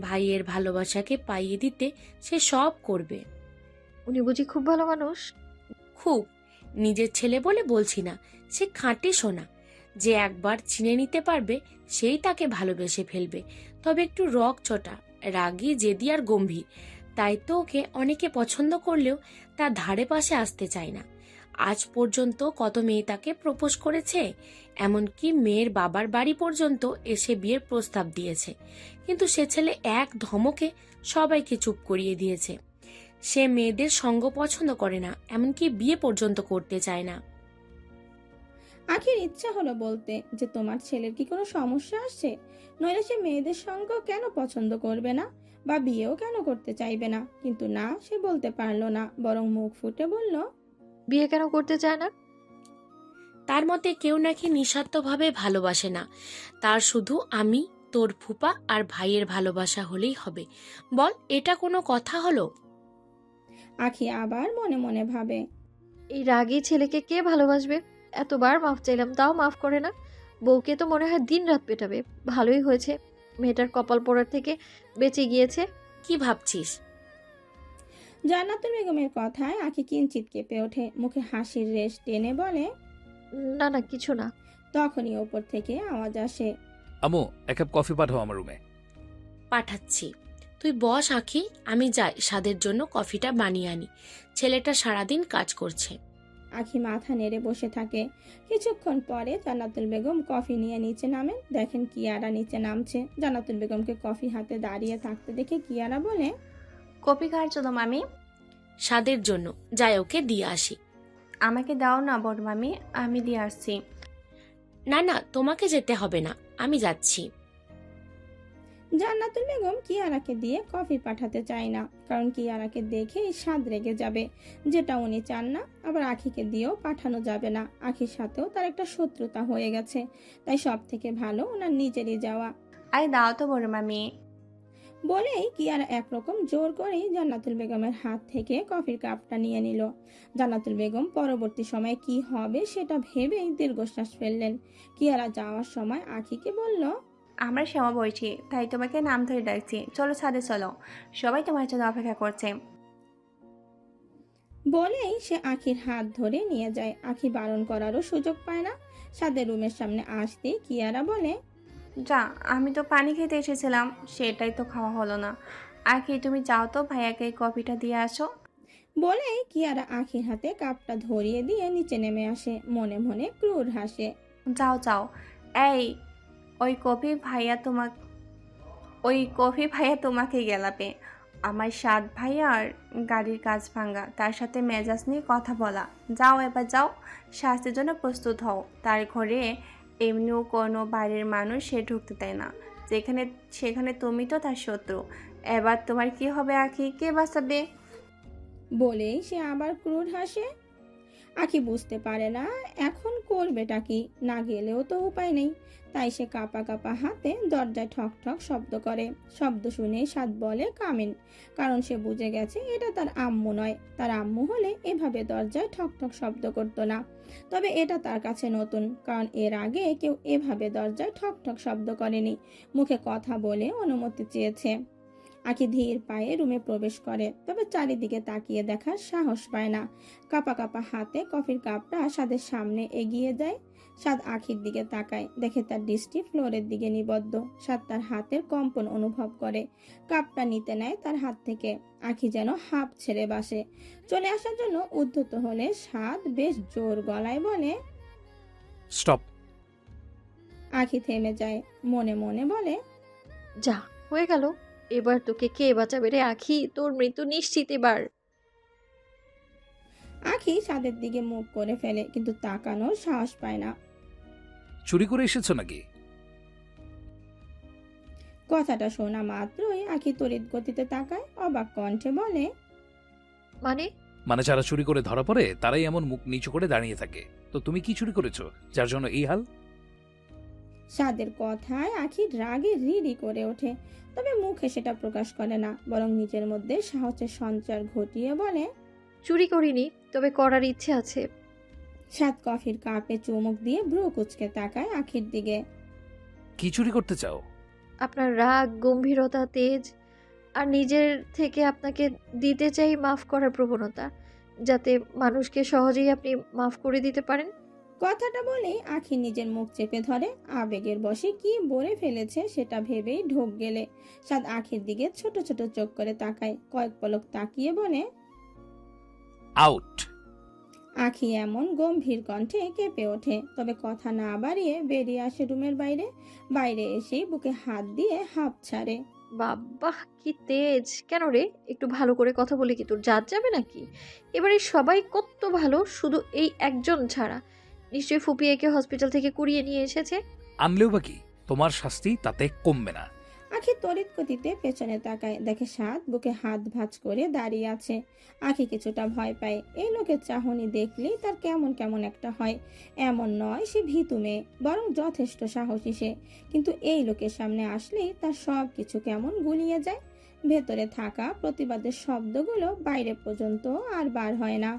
ভাইয়ের ভালোবাসাকে পাইয়ে দিতে সে সব করবে। উনি বুঝি খুব ভালো মানুষ? খুব। নিজের ছেলে বলে বলছি না, সে খাঁটি সোনা। যে একবার চিনে নিতে পারবে সেই তাকে ভালোবেসে ফেলবে। তবে একটু রগচটা, রাগী, জেদি আর গম্ভীর। তাই তো ওকে অনেকে পছন্দ করলেও তার ধারে পাশে আসতে চায় না। আজ পর্যন্ত কত মেয়ে তাকে প্রপোজ করেছে, এমনকি মেয়ের বাবার বাড়ি পর্যন্ত এসে বিয়ের প্রস্তাব দিয়েছে, কিন্তু সে ছেলে এক ধমকে সবাইকে চুপ করিয়ে দিয়েছে। সে মেয়েদের সঙ্গ পছন্দ করে না, এমনকি বিয়ে পর্যন্ত করতে চায় না। আখির ইচ্ছা হলো বলতে যে তোমার ছেলের কি কোনো সমস্যা আসছে, নইলে সে মেয়েদের সঙ্গ কেন পছন্দ করবে না, বা বিয়েও কেন করতে চাইবে না। কিন্তু না, সে বলতে পারলো না, বরং মুখ ফুটে বলল, বিয়ে কেন করতে চায় না? তার মতে কেউ নাকি নিঃস্বার্থভাবে ভালোবাসে না, তার শুধু আমি, তোর ফুপা আর ভাইয়ের ভালোবাসা হলেই হবে। বল, এটা কোনো কথা হলো? আখি আবার মনে মনে ভাবে, এই রাগী ছেলেকে কে ভালোবাসবে? এতবার মাফ চাইলাম, তাও মাফ করে না। বউকে তো মনে হয় দিন রাত পেটাবে। ভালোই হয়েছে মেয়েটার কপাল পোড়ার থেকে বেঁচে গিয়েছে। কি ভাবছিস? জান্নাতুল বেগমের কথায় আখি কিঞ্চিত কেঁপে ওঠে, মুখে হাসির রেশ টেনে বলে, না না, কিছু না। তখনই ওপর থেকে আওয়াজ আসে, আমু, এক কাপ কফি পাঠাও আমার রুমে। পাঠাচ্ছি। তুই বস আখি, আমি যাই সাদের জন্য কফিটা বানিয়ে আনি। ছেলেটা সারাদিন কাজ করছে। আখি মাথা নেড়ে বসে থাকে। কিছুক্ষণ পরে জান্নাতুল বেগম কফি নিয়ে নিচে নামেন। দেখেন কিয়ারা নিচে নামছে। জান্নাতুল বেগমকে কফি হাতে দাঁড়িয়ে থাকতে দেখে কিয়ারা বলে, কপি কার জন্য মামি? সাদের জন্য, যাই ওকে দিয়ে আসি। আমাকে দাও না বড় মামি, আমি দিয়ে আসছি। না না, তোমাকে যেতে হবে না, আমি যাচ্ছি। জান্নাতুল বেগম কিয়ারাকে দিয়ে কফি পাঠাতে চায় না, কারণ কিয়ারাকে দেখেই স্বাদ রেগে যাবে, যেটা উনি চান না। আবার আখিকে দিয়েও পাঠানো যাবে না, আখির সাথেও তার একটা শত্রুতা হয়ে গেছে। তাই সব থেকে ভালো ওনার নিজেরই যাওয়া। আরে দাও তো বড় মামি। বলেই কিয়ারা একরকম জোর করেই জান্নাতুল বেগমের হাত থেকে কফির কাপটা নিয়ে নিল। জান্নাতুল বেগম পরবর্তী সময়ে কি হবে সেটা ভেবেই দীর্ঘশ্বাস ফেললেন। কিয়ারা যাওয়ার সময় আখিকে বলল, আমরা শ্যামা বলছি, তাই তোমাকে নাম ধরে ডাকছি। চলো ছাদে চলো, সবাই তোমার জন্য অপেক্ষা করছে। বলেই সে আখির হাত ধরে নিয়ে যায়। আখি বারণ করারও সুযোগ পায় না। সাদের রুমের সামনে আসতেই কিয়ারা বলে, যা, আমি তো পানি খেতে এসেছিলাম, সেটাই তো খাওয়া হলো না। আখি তুমি যাও তো, ভাইয়াকে এই কফিটা দিয়ে আসো। বলেই কিয়ারা আখির হাতে কাপটা ধরিয়ে দিয়ে নিচে নেমে আসে, মনে মনে ক্রুর হাসে। যাও যাও। এই ওই কফি ভাইয়া তোমাকে গেলাবে। আমার সাত ভাইয়ার গাড়ির কাজ ভাঙা, তার সাথে মেজাজ নিয়ে কথা বলা। যাও এবার যাও, শাস্তির জন্য প্রস্তুত হও। তার ঘরে এমনিও কোনো বাইরের মানুষ সে ঢুকতে দেয় না, সেখানে তুমি তো তার শত্রু। এবার তোমার কি হবে আখি, কে বাঁচাবে? বলেই সে আবার ক্রুর হাসে। আখি বুঝতে পারে না এখন করবেটা কি, না গেলেও তো উপায় নেই। তাই সে কাঁপা কাঁপা হাতে দরজায় ঠক ঠক শব্দ করে। শব্দ শুনে সাদ বলে কামিন, কারণ সে বুঝে গেছে এটা তার আম্মু নয়। তার আম্মু হলে এভাবে দরজায় ঠক ঠক শব্দ করতো না। তবে এটা তার কাছে নতুন, কারণ এর আগে কেউ এভাবে দরজায় ঠক ঠক শব্দ করেনি। মুখে কথা বলে অনুমতি চেয়েছে। আখি ধীর পায়ে রুমে প্রবেশ করে, তবে চারিদিকে তাকিয়ে দেখার সাহস পায় না। কাপা কাপা হাতে কফির কাপটা সাদের সামনে এগিয়ে যায়। সাদ আখির দিকে তাকায়, দেখে তার দৃষ্টি ফ্লোরের দিকে নিবদ্ধ। সাদ তার হাতের কম্পন অনুভব করে, কাপটা নিতে নেয় তার হাত থেকে। আখি যেন হাঁপ ছেড়ে বাসে। চলে আসার জন্য উদ্ধত হলে সাদ বেশ জোর গলায় বলে, স্টপ। আখি থেমে যায়, মনে মনে বলে, যা হয়ে গেল, এবার তোকে কে বাঁচাবে রে আখি, তোর মৃত্যু নিশ্চিত এবার। আখি সাদের দিকে মুখ করে ফেলে, কিন্তু তাকানোর সাহস পায় না। চুরি করে এসেছো নাকি? কথাটা শোনা মাত্রই আখি তড়িৎ গতিতে তাকায়, অবাক কণ্ঠে বলে, মানে যারা চুরি করে ধরা পড়ে তারাই এমন মুখ নিচু করে দাঁড়িয়ে থাকে। তো তুমি কি চুরি করেছো যার জন্য এই হাল? সাদের কথায় আখি রাগে রিরি করে ওঠে, তবে মুখে সেটা প্রকাশ করে না, বরং নিজের মধ্যে সাহসের সঞ্চার ঘটিয়ে বলে, চুরি করিনি, তবে করার ইচ্ছে আছে। সাদ কফির কাপে চুমুক দিয়ে ভ্রু কুচকে তাকায় আখির দিকে। কি চুরি করতে চাও? আপনার রাগ, গম্ভীরতা, তেজ, আর নিজের থেকে আপনাকে দিতে চাই মাফ করার প্রবণতা, যাতে মানুষকে সহজেই আপনি মাফ করে দিতে পারেন। কথাটা বলেই আখি নিজের মুখ চেপে ধরে। আবেগের বশে কি বলে ফেলেছে সেটা ভেবেই ঢোক গেলে সাদ আখির দিকে ছোট ছোট চোখ করে তাকায়, কয়েক পলক তাকিয়ে বলে, আউট। আখি এমন গম্ভীর কণ্ঠে কেঁপে ওঠে, তবে কথা না বাড়িয়ে বেরিয়ে আসে রুমের বাইরে। বাইরে এসেই বুকে হাত দিয়ে হাঁপ ছাড়ে। বাবা কি তেজ! কেন রে, একটু ভালো করে কথা বলে কি তোর জাত যাবে নাকি? এবারে সবাই কত ভালো, শুধু এই একজন ছাড়া। নিশ্চয়ই ফুপি একে হসপিটাল থেকে কুড়িয়ে নিয়ে এসেছে। আনলেও বা কি, তোমার শাস্তি তাতে কমবে না। আখি তড়িৎ গতিতে পেছনে তাকায়, দেখে সাদ বুকে হাত ভাঁজ করে দাঁড়িয়ে আছে। আখি কিছুটা ভয় পায়, এই লোকের চাহনি দেখলেই তার কেমন কেমন একটা হয়। এমন নয় সে ভীতু মেয়ে, বরং যথেষ্ট সাহসী সে, কিন্তু এই লোকের সামনে আসলেই তার সব কিছু কেমন গুলিয়ে যায়। ভেতরে থাকা প্রতিবাদের শব্দগুলো বাইরে পর্যন্ত আর বার হয় না,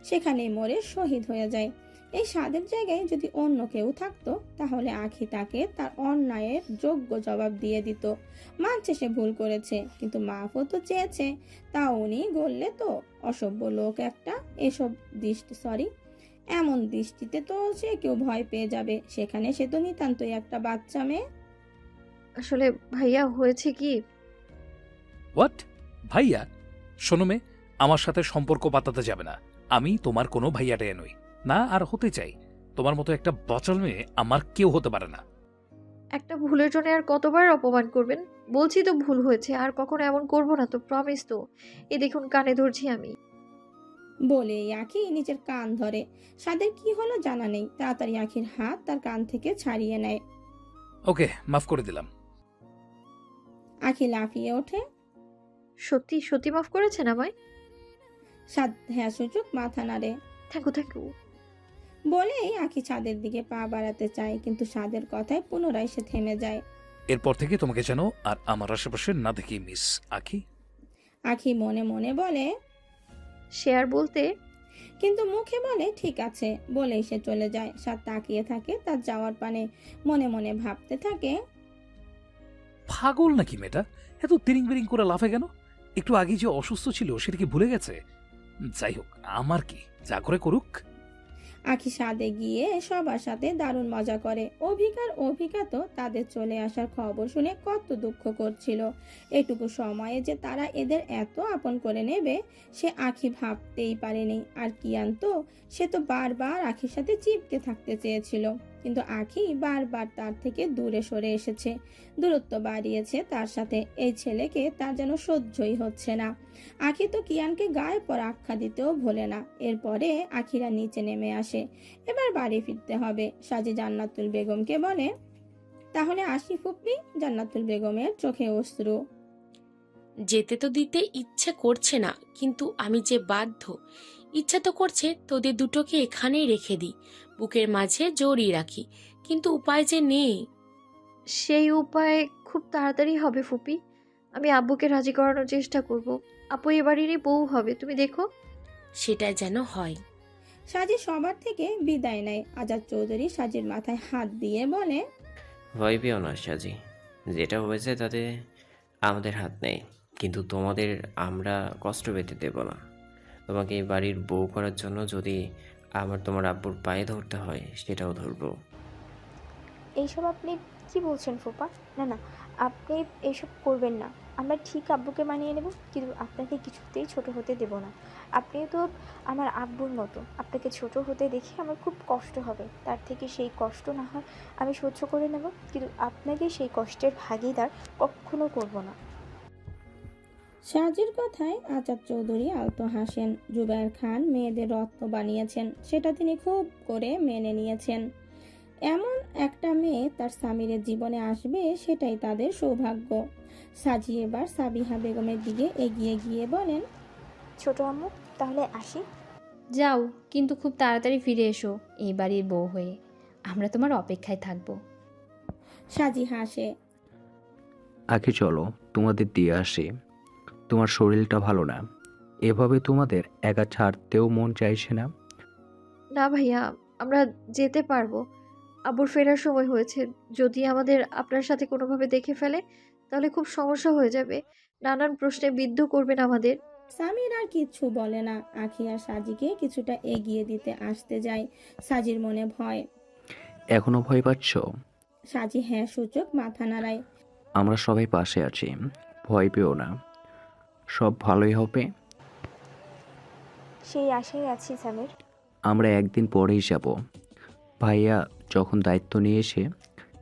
সেখানেই মরে শহীদ হয়ে যায়। এই স্বাদের জায়গায় যদি অন্য কেউ থাকতো, তাহলে আখি তাকে তার অন্যায়ের যোগ্য জবাব দিয়ে দিত। মানছে সে ভুল করেছে, কিন্তু মাফও তো চেয়েছে, তা উনি গললে তো অসভ্য লোক একটা। এমন দৃষ্টিতে তো সে কেউ ভয় পেয়ে যাবে, সেখানে সে তো নিতান্তই একটা বাচ্চা মেয়ে। আসলে ভাইয়া হয়েছে কি, হোয়াট? ভাইয়া? শোনো মে, আমার সাথে সম্পর্ক পাতাতে যাবে না। আমি তোমার কোনো ভাইয়াটাই নই, না আর হতে চাই। তোমার মতো একটা বচল মেয়ে আমার কেউ হতে পারে না। একটা ভুলের জন্য আর কতবার অপমান করবেন? বলছি তো ভুল হয়েছে, আর কখনো এমন করবো না তো, প্রমিস তো। এ দেখুন কানে ধরছি আমি। বলে আখি নিজের কান ধরে। সাদের কি হলো জানা নেই, তাড়াতাড়ি আখির হাত তার কান থেকে ছাড়িয়ে নেয়। ওকে, মাফ করে দিলাম। আখি লাফিয়ে ওঠে। সত্যি সত্যি মাফ করেছেন আমায়? সাদ হ্যাঁ সূচক মাথা নাড়ে। Thank you. বলেই আখি ছাদের দিকে পা বাড়াতে চায়, কিন্তু সাদের কথায় পুনরায় সে থেমে যায়। এরপর থেকে তোমাকে যেন আর আমার আশেপাশে না দেখি মিস আখি। আখি মনে মনে বলে, শেয়ার বলতে কিন্তু মুখে বলে ঠিক আছে, বলেই সে চলে যায়। সাদ তাকিয়ে থাকে তার যাওয়ার পানে, মনে মনে ভাবতে থাকে, পাগল নাকি মেয়েটা, এত তিরিং বিরিং করে লাফে কেন? একটু আগে যে অসুস্থ ছিল সেটা কি ভুলে গেছে? যাই হোক, আমার কি, যা করে করুক। আখি সাদে গিয়ে সবার সাথে দারুণ মজা করে। অভিকা তো তাদের চলে আসার খবর শুনে কত দুঃখ করছিল। এটুকু সময়ে যে তারা এদের এত আপন করে নেবে সে আখি ভাবতেই পারেনি। আর কিয়ান তো, সে তো বারবার আখির সাথে চিপকে থাকতে চেয়েছিল, কিন্তু আখি বারবার তার থেকে দূরে সরে এসেছে, দূরত্ব বাড়িয়েছে তার সাথে। এই ছেলেকে তার যেন সহ্যই হচ্ছে না। আখি তো কিয়ানকে গায়ে পর আখ্যা দিতেও ভোলে না। এরপরে আখিরা নিচে নেমে আসে, এবার বাড়ি ফিরতে হবে। সাজি জান্নাতুল বেগমকে বলে, তাহলে আসি ফুপ্পি। জান্নাতুল বেগমের চোখে অশ্রু। যেতে তো দিতে ইচ্ছে করছে না, কিন্তু আমি যে বাধ্য। ইচ্ছা তো করছে তোদের দুটোকে এখানেই রেখে দিই, বুকের মাঝে জড়িয়ে রাখি, কিন্তু উপায় যে নেই। সেই উপায় খুব তাড়াতাড়ি হবে ফুপি। আমি আব্বুকে রাজি করানোর চেষ্টা করব। আপু এবারেরই বউ হবে, তুমি দেখো। সেটা যেন হয়। সাজি সবার থেকে বিদায় নেয়। আজাদ চৌধুরী সাজির মাথায় হাত দিয়ে বলে, ভয় পেও না সাজি, যেটা হয়েছে তাতে আমাদের হাত নেই, কিন্তু তোমাদের আমরা কষ্ট পেতে দেব না। তোমাকে এই বাড়ির বউ করার জন্য যদি তোমার আব্বুর পায়ে ধরতে হয় সেটাও ধরবো। এইসব আপনি কি বলছেন ফুপা? না না, আপনি এইসব করবেন না। আমরা ঠিক আব্বুকে মানিয়ে নেব, কিন্তু আপনাকে কিছুতেই ছোট হতে দেব না। আপনি তো আমার আব্বুর মতো, আপনাকে ছোট হতে দেখে আমার খুব কষ্ট হবে। তার থেকে সেই কষ্ট না হয় আমি সহ্য করে নেব, কিন্তু আপনাকে সেই কষ্টের ভাগিদার কখনো করব না। সাজির কথায় আজাদ চৌধুরী আলতো হাসেন। জুবায়ের খান মেয়েদের রত্ন বানিয়েছেন, সেটা তিনি খুব করে মেনে নিয়েছেন। এমন একটা মেয়ে তার স্বামীর জীবনে আসবে, সেটাই তাদের সৌভাগ্য। সাজি এবার সাবিহা বেগমের দিকে এগিয়ে গিয়ে বলেন, ছোট আম্মু, তাহলে আসি। যাও, কিন্তু খুব তাড়াতাড়ি ফিরে এসো এই বাড়ির বউ হয়ে। আমরা তোমার অপেক্ষায় থাকবো। সাজি হাসে। আগে চলো তোমাদের দিয়ে আসি, তোমার শরীরটা ভালো না, এভাবে তোমাদের একা ছাড়তেও মন চাইছে না। না ভাইয়া, আমরা যেতে পারবো। আব্বুর ফেরার সময় হয়েছে। যদি আমাদের আপনার সাথে কোনোভাবে দেখে ফেলে তাহলে খুব সমস্যা হয়ে যাবে। নানান প্রশ্নে বিদ্ধ করবেন আমাদের। সামির আর কিচ্ছু বলে না। আখি আর সাজিকে কিছুটা এগিয়ে দিতে আসতে যায়। সাজির মনে ভয়। এখনো ভয় পাচ্ছ? সাজি হ্যাঁ সূচক মাথা নাড়ায়। আমরা সবাই পাশে আছি, ভয় পেও না, সব ভালোই হবে। সেই আশায় আছি সামির। আমরা একদিন পরেই যাব। ভাইয়া যখন দায়িত্ব নিয়েছে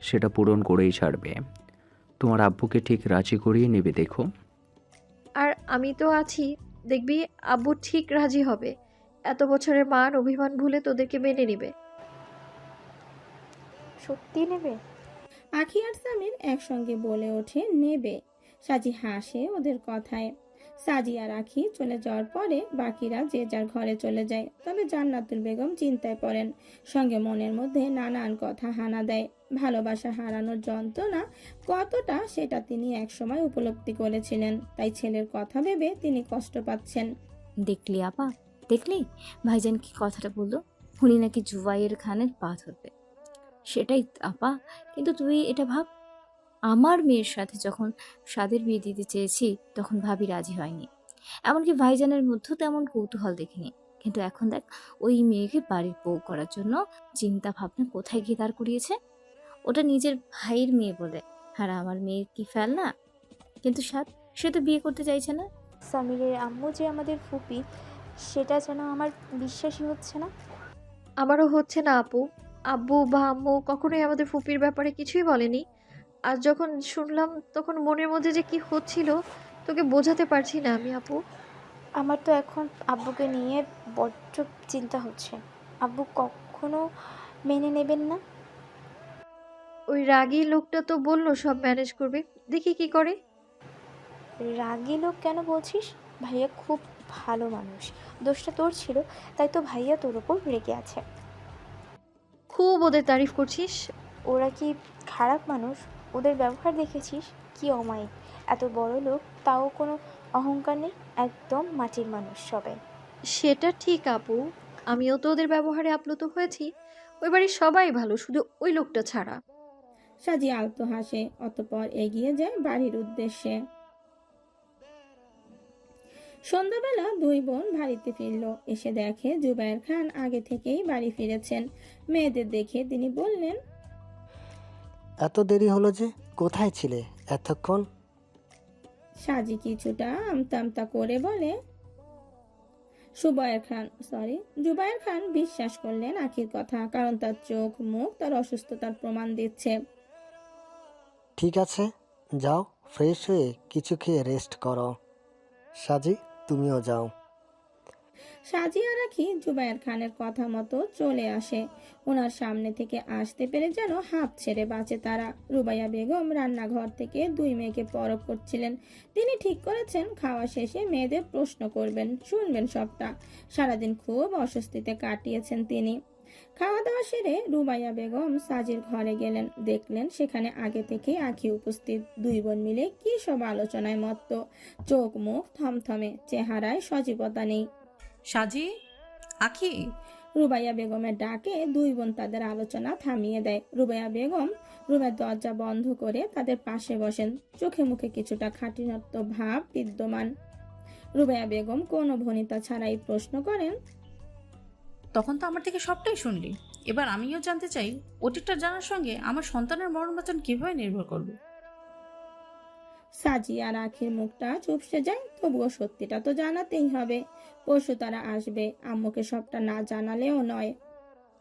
সেটা পূরণ করেই ছাড়বে। তোমার আব্বুকে ঠিক রাজি করিয়ে নেবে দেখো। আর আমি তো আছি, দেখবি আব্বু ঠিক রাজি হবে। এত বছরের মান অভিমান ভুলে তোদেরকে মেনে নিবে। সত্যি নেবে? আখি আর সামির একসঙ্গে বলে ওঠে নেবে। সাজি হাসে ওদের কথায়। সাজি আর আখি চলে যাওয়ার পরে বাকিরা যে যার ঘরে চলে যায়। তবে জান্নাতুল বেগম চিন্তায় পড়েন, সঙ্গে মনের মধ্যে নানান কথা হানা দেয়। ভালোবাসা হারানোর যন্ত্রণা কতটা সেটা তিনি একসময় উপলব্ধি করেছিলেন, তাই ছেলের কথা ভেবে তিনি কষ্ট পাচ্ছেন। দেখলি আপা, দেখলি ভাইজান কি কথাটা বললো? উনি নাকি জুবাইয়ের খানের পা ধরবে। সেটাই আপা, কিন্তু তুই এটা ভাব, আমার মেয়ের সাথে যখন সাদের বিয়ে দিতে চেয়েছি তখন ভাবি রাজি হয়নি। এমনকি ভাইজানের মধ্যেও তেমন কৌতূহল দেখিনি। কিন্তু এখন দেখ, ওই মেয়েকে বাড়ির বউ করার জন্য চিন্তা ভাবনা কোথায় গিয়ে দাঁড় করিয়েছে। ওটা নিজের ভাইয়ের মেয়ে বলে, আর আমার মেয়ের কি ফেল না। কিন্তু সে তো বিয়ে করতে চাইছে না। সামিরের আম্মু যে আমাদের ফুপি, সেটা যেন আমার বিশ্বাসই হচ্ছে না। আমারও হচ্ছে না আপু। আব্বু বা আম্মু কখনোই আমাদের ফুপির ব্যাপারে কিছুই বলেনি। আজ যখন শুনলাম তখন মনের মধ্যে যে কি হচ্ছিল তোকে বোঝাতে পারছি না আমি আপু। আমার তো এখন আব্বুকে নিয়ে বড্ড চিন্তা হচ্ছে। আব্বু কখনো মেনে নেবেন না। ওই রাগী লোকটা তো বললো সব ম্যানেজ করবে, দেখি কি করে। রাগী লোক কেন বলছিস? ভাইয়া খুব ভালো মানুষ। দোষটা তোর ছিল, তাই তো ভাইয়া তোর ওপর রেগে আছে। খুব ওদের তারিফ করছিস। ওরা কি খারাপ মানুষ? ওদের ব্যবহার দেখেছিস? কি অমায়িক। এত বড় লোক, তাও কোনো অহংকার নেই। একদম মাটির মানুষ সবাই। সেটা ঠিক আপু, আমিও তো ওদের ব্যবহারে আপ্লুত হয়েছি। ওই বাড়ির সবাই ভালো, শুধু ওই লোকটা ছাড়া। সাজি আলতো হাসে, অতঃপর এগিয়ে যায় বাড়ির উদ্দেশ্যে। সন্ধ্যাবেলা দুই বোন বাড়িতে ফিরল। এসে দেখে জুবায়ের খান আগে থেকেই বাড়ি ফিরেছেন। মেয়েদের দেখে তিনি বললেন, এত দেরি হলো যে, কোথায় ছিলে এতক্ষণ? সাজি কিছুটা আমতা আমতা করে বলে, জুবায়ের খান বিশ্বাস করলেন আখির কথা, কারণ তার চোখ মুখ তার অসুস্থতার প্রমাণ দিচ্ছে। ঠিক আছে, যাও ফ্রেশ হয়ে কিছু খেয়ে রেস্ট করো। সাজি, তুমিও যাও। সাজি আর আখি জুবায়ের খানের কথা মতো চলে আসে। ওনার সামনে থেকে আসতে পেরে যেন হাঁপ ছেড়ে বাঁচে তারা। রুবাইয়া বেগম রান্নাঘর থেকে দুই মেয়েকে পরখ করছিলেন। তিনি ঠিক করেছেন খাওয়া শেষে মেয়েদের প্রশ্ন করবেন, শুনবেন সবটা। সারাদিন খুব অস্বস্তিতে কাটিয়েছেন তিনি। খাওয়া দাওয়া সেরে রুবাইয়া বেগম সাজির ঘরে গেলেন। দেখলেন সেখানে আগে থেকে আখি উপস্থিত। দুই বোন মিলে কি সব আলোচনায় মত্ত। চোখ মুখ থমথমে, চেহারায় সজীবতা নেই। সাজি, আখি। রুবাইয়া বেগমের ডাকে দুই বোন তাদের আলোচনা থামিয়ে দেয়। রুবাইয়া বেগম রুমের দরজা বন্ধ করে তাদের পাশে বসেন। চোখে মুখে কিছুটা খাঁটিনত্ব ভাব বিদ্যমান। রুবাইয়া বেগম কোনো ভনিতা ছাড়াই প্রশ্ন করেন, তখন তো আমার থেকে সবটাই শুনলি। এবার আমিও জানতে চাই, অতীতটা জানার সঙ্গে আমার সন্তানের মরণ বাঁচন কিভাবে নির্ভর করবে? সাজি আর আখির মুখটা চুপসে যায়। তবুও সত্যিটা তো জানাতেই হবে। পরশু তারা আসবে, আম্মুকে সবটা না জানালেও নয়।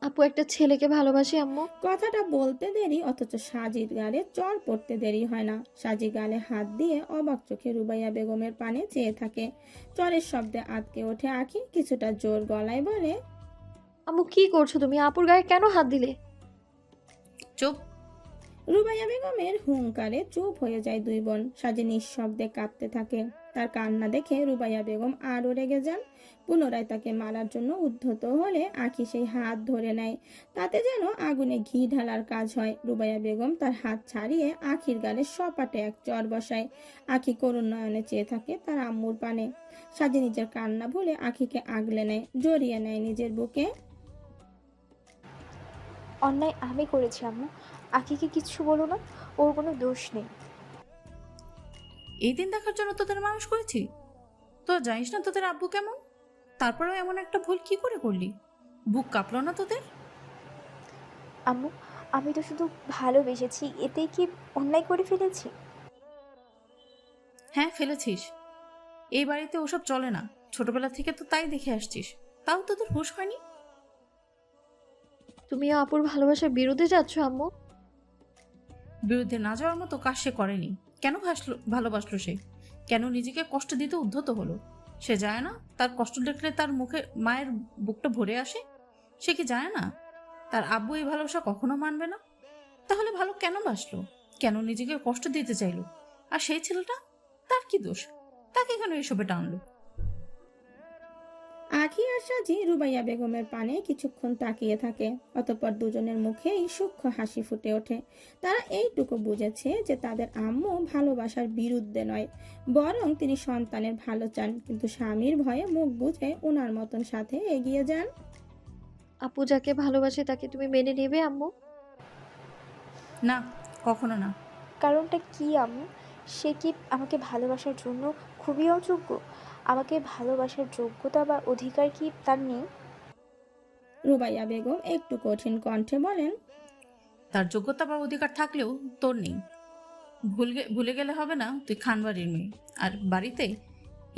আপু একটা ছেলেকে ভালোবাসে আম্মু। কথাটা বলতে দেরি, অথচ সাজির গালে চড় পড়তে দেরি হয় না। সাজি গালে হাত দিয়ে অবাক চোখে রুবাইয়া বেগমের পানে চেয়ে থাকে। চরের শব্দে আটকে ওঠে আখি, কিছুটা জোর গলায় বলে, আম্মু কি করছো তুমি? আপুর গায়ে কেন হাত দিলে? চুপ। রুবাইয়া বেগমের হুঙ্কারে চুপ হয়ে যায় দুই বোন। সাজি নিঃশব্দে কাঁদতে থাকে। তার কান্না দেখে রুবাইয়া বেগম আরও রেগে যান। পুনরায় তাকে মারার জন্য উদ্ধত হলে আখি সেই হাত ধরে নেয়। তাতে যেন আগুনে ঘি ঢালার কাজ হয়। রুবাইয়া বেগম তার হাত ছাড়িয়ে আখির গালে সপাটে এক চর বসায়। আখি করুণ নয়নে চেয়ে থাকে তার আম্মুর পানে। সাজি নিজের কান্না ভুলে আখিকে আগলে নেয়, জড়িয়ে নেয় নিজের বুকে। অন্যায় আমি করেছি আম্মু। আখিকে কিচ্ছু বলো না, ওর কোনো দোষ নেই। এই দিন দেখার জন্য তোদের মানুষ করেছি। তোরা জানিস না তোদের আব্বু কেমন? তারপরেও এমন একটা ভুল কি করে করলি? বুক কাঁপলো না তোদের? আম্মু, আমি তো শুধু ভালোবেসেছি, এতেই কি অন্যায় করে ফেলেছি? হ্যাঁ, ফেলেছিস। এই বাড়িতে ওসব চলে না। ছোটবেলা থেকে তো তাই দেখে আসছিস। তাও তোদের হুঁশ হয়নি? তুমিও আপুর ভালোবাসার বিরুদ্ধে যাচ্ছ আম্মু। বিরুদ্ধে না যাওয়ার মতো কাজ সে করেনি। কেন ভালোবাসলো সে? কেন নিজেকে কষ্ট দিতে উদ্ধত হলো? সে যায় না তার কষ্ট দেখলে তার মুখে মায়ের বুকটা ভরে আসে? সে কি যায় না তার আব্বু এই ভালোবাসা কখনো মানবে না? তাহলে ভালো কেন বাসলো? কেন নিজেকে কষ্ট দিতে চাইলো? আর সেই ছেলেটা, তার কি দোষ? তাকে কেন এসবে টানলো? আখি আর সাজি রুবাইয়া বেগমের পানে কিছুক্ষণ তাকিয়ে থাকে। অতঃপর দুজনের মুখেই সূক্ষ্ম হাসি ফুটে ওঠে। তারা এইটুকু বুঝেছে যে তাদের আম্মু ভালোবাসার বিরুদ্ধে নয়, বরং তিনি সন্তানের ভালো চান, কিন্তু স্বামীর ভয়ে মুখ বুঝে ওনার মতন সাথে এগিয়ে যান। আপু যাকে ভালোবাসে তাকে তুমি মেনে নেবে আম্মু? না, কখনো না। কারণটা কি আম্মু? সে কি আমাকে ভালোবাসার জন্য খুবই অযোগ্য? আমাকে ভালোবাসার যোগ্যতা বা অধিকার কি তার নেই? রুবাইয়া বেগম একটু কঠিন কণ্ঠে বলেন, তার যোগ্যতা বা অধিকার থাকলেও তোর নেই। ভুলে গেলে হবে না, তুই খানবাড়ির মেয়ে। আর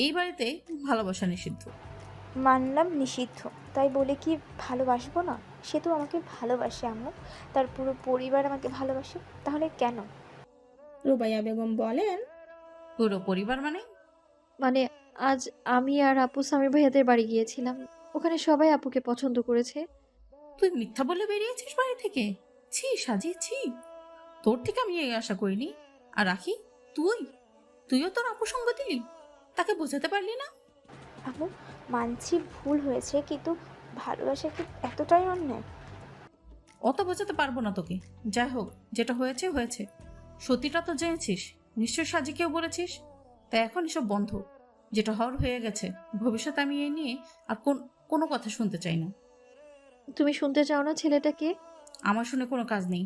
এই বাড়িতে ভালোবাসা নিষিদ্ধ। মানলাম নিষিদ্ধ, তাই বলে কি ভালোবাসবো না? সে তো আমাকে ভালোবাসে আম্মু, তার পুরো পরিবার আমাকে ভালোবাসে। তাহলে কেন? রুবাইয়া বেগম বলেন, পুরো পরিবার মানে? মানে আজ আমি আর আপু সামির ভাইয়াদের বাড়ি গিয়েছিলাম। ওখানে সবাই আপুকে পছন্দ করেছে। তুই মিথ্যা বলে বেরিয়েছিস বাড়ি থেকে? ছি সাজি, ছি। তোর থেকে আমি এই আশা করিনি। আর রাখি, তুই তুইও তোর আপু সঙ্গ দিলি, তাকে বোঝাতে পারলি না? আম্মু, মানছি ভুল হয়েছে, কিন্তু ভালোবাসা কি এতটাই অন্যায়? অত বোঝাতে পারবো না তোকে। যাই হোক, যেটা হয়েছে হয়েছে। সত্যিটা তো জেনেছিস, নিশ্চয় সাজিকেও বলেছিস। তাই এখন এসব বন্ধ। যেটা হওয়ার হয়ে গেছে, ভবিষ্যতে আমি এ নিয়ে আর কোনো কথা শুনতে চাই না। তুমি শুনতে চাও না ছেলেটাকে? আমার শুনে কোনো কাজ নেই।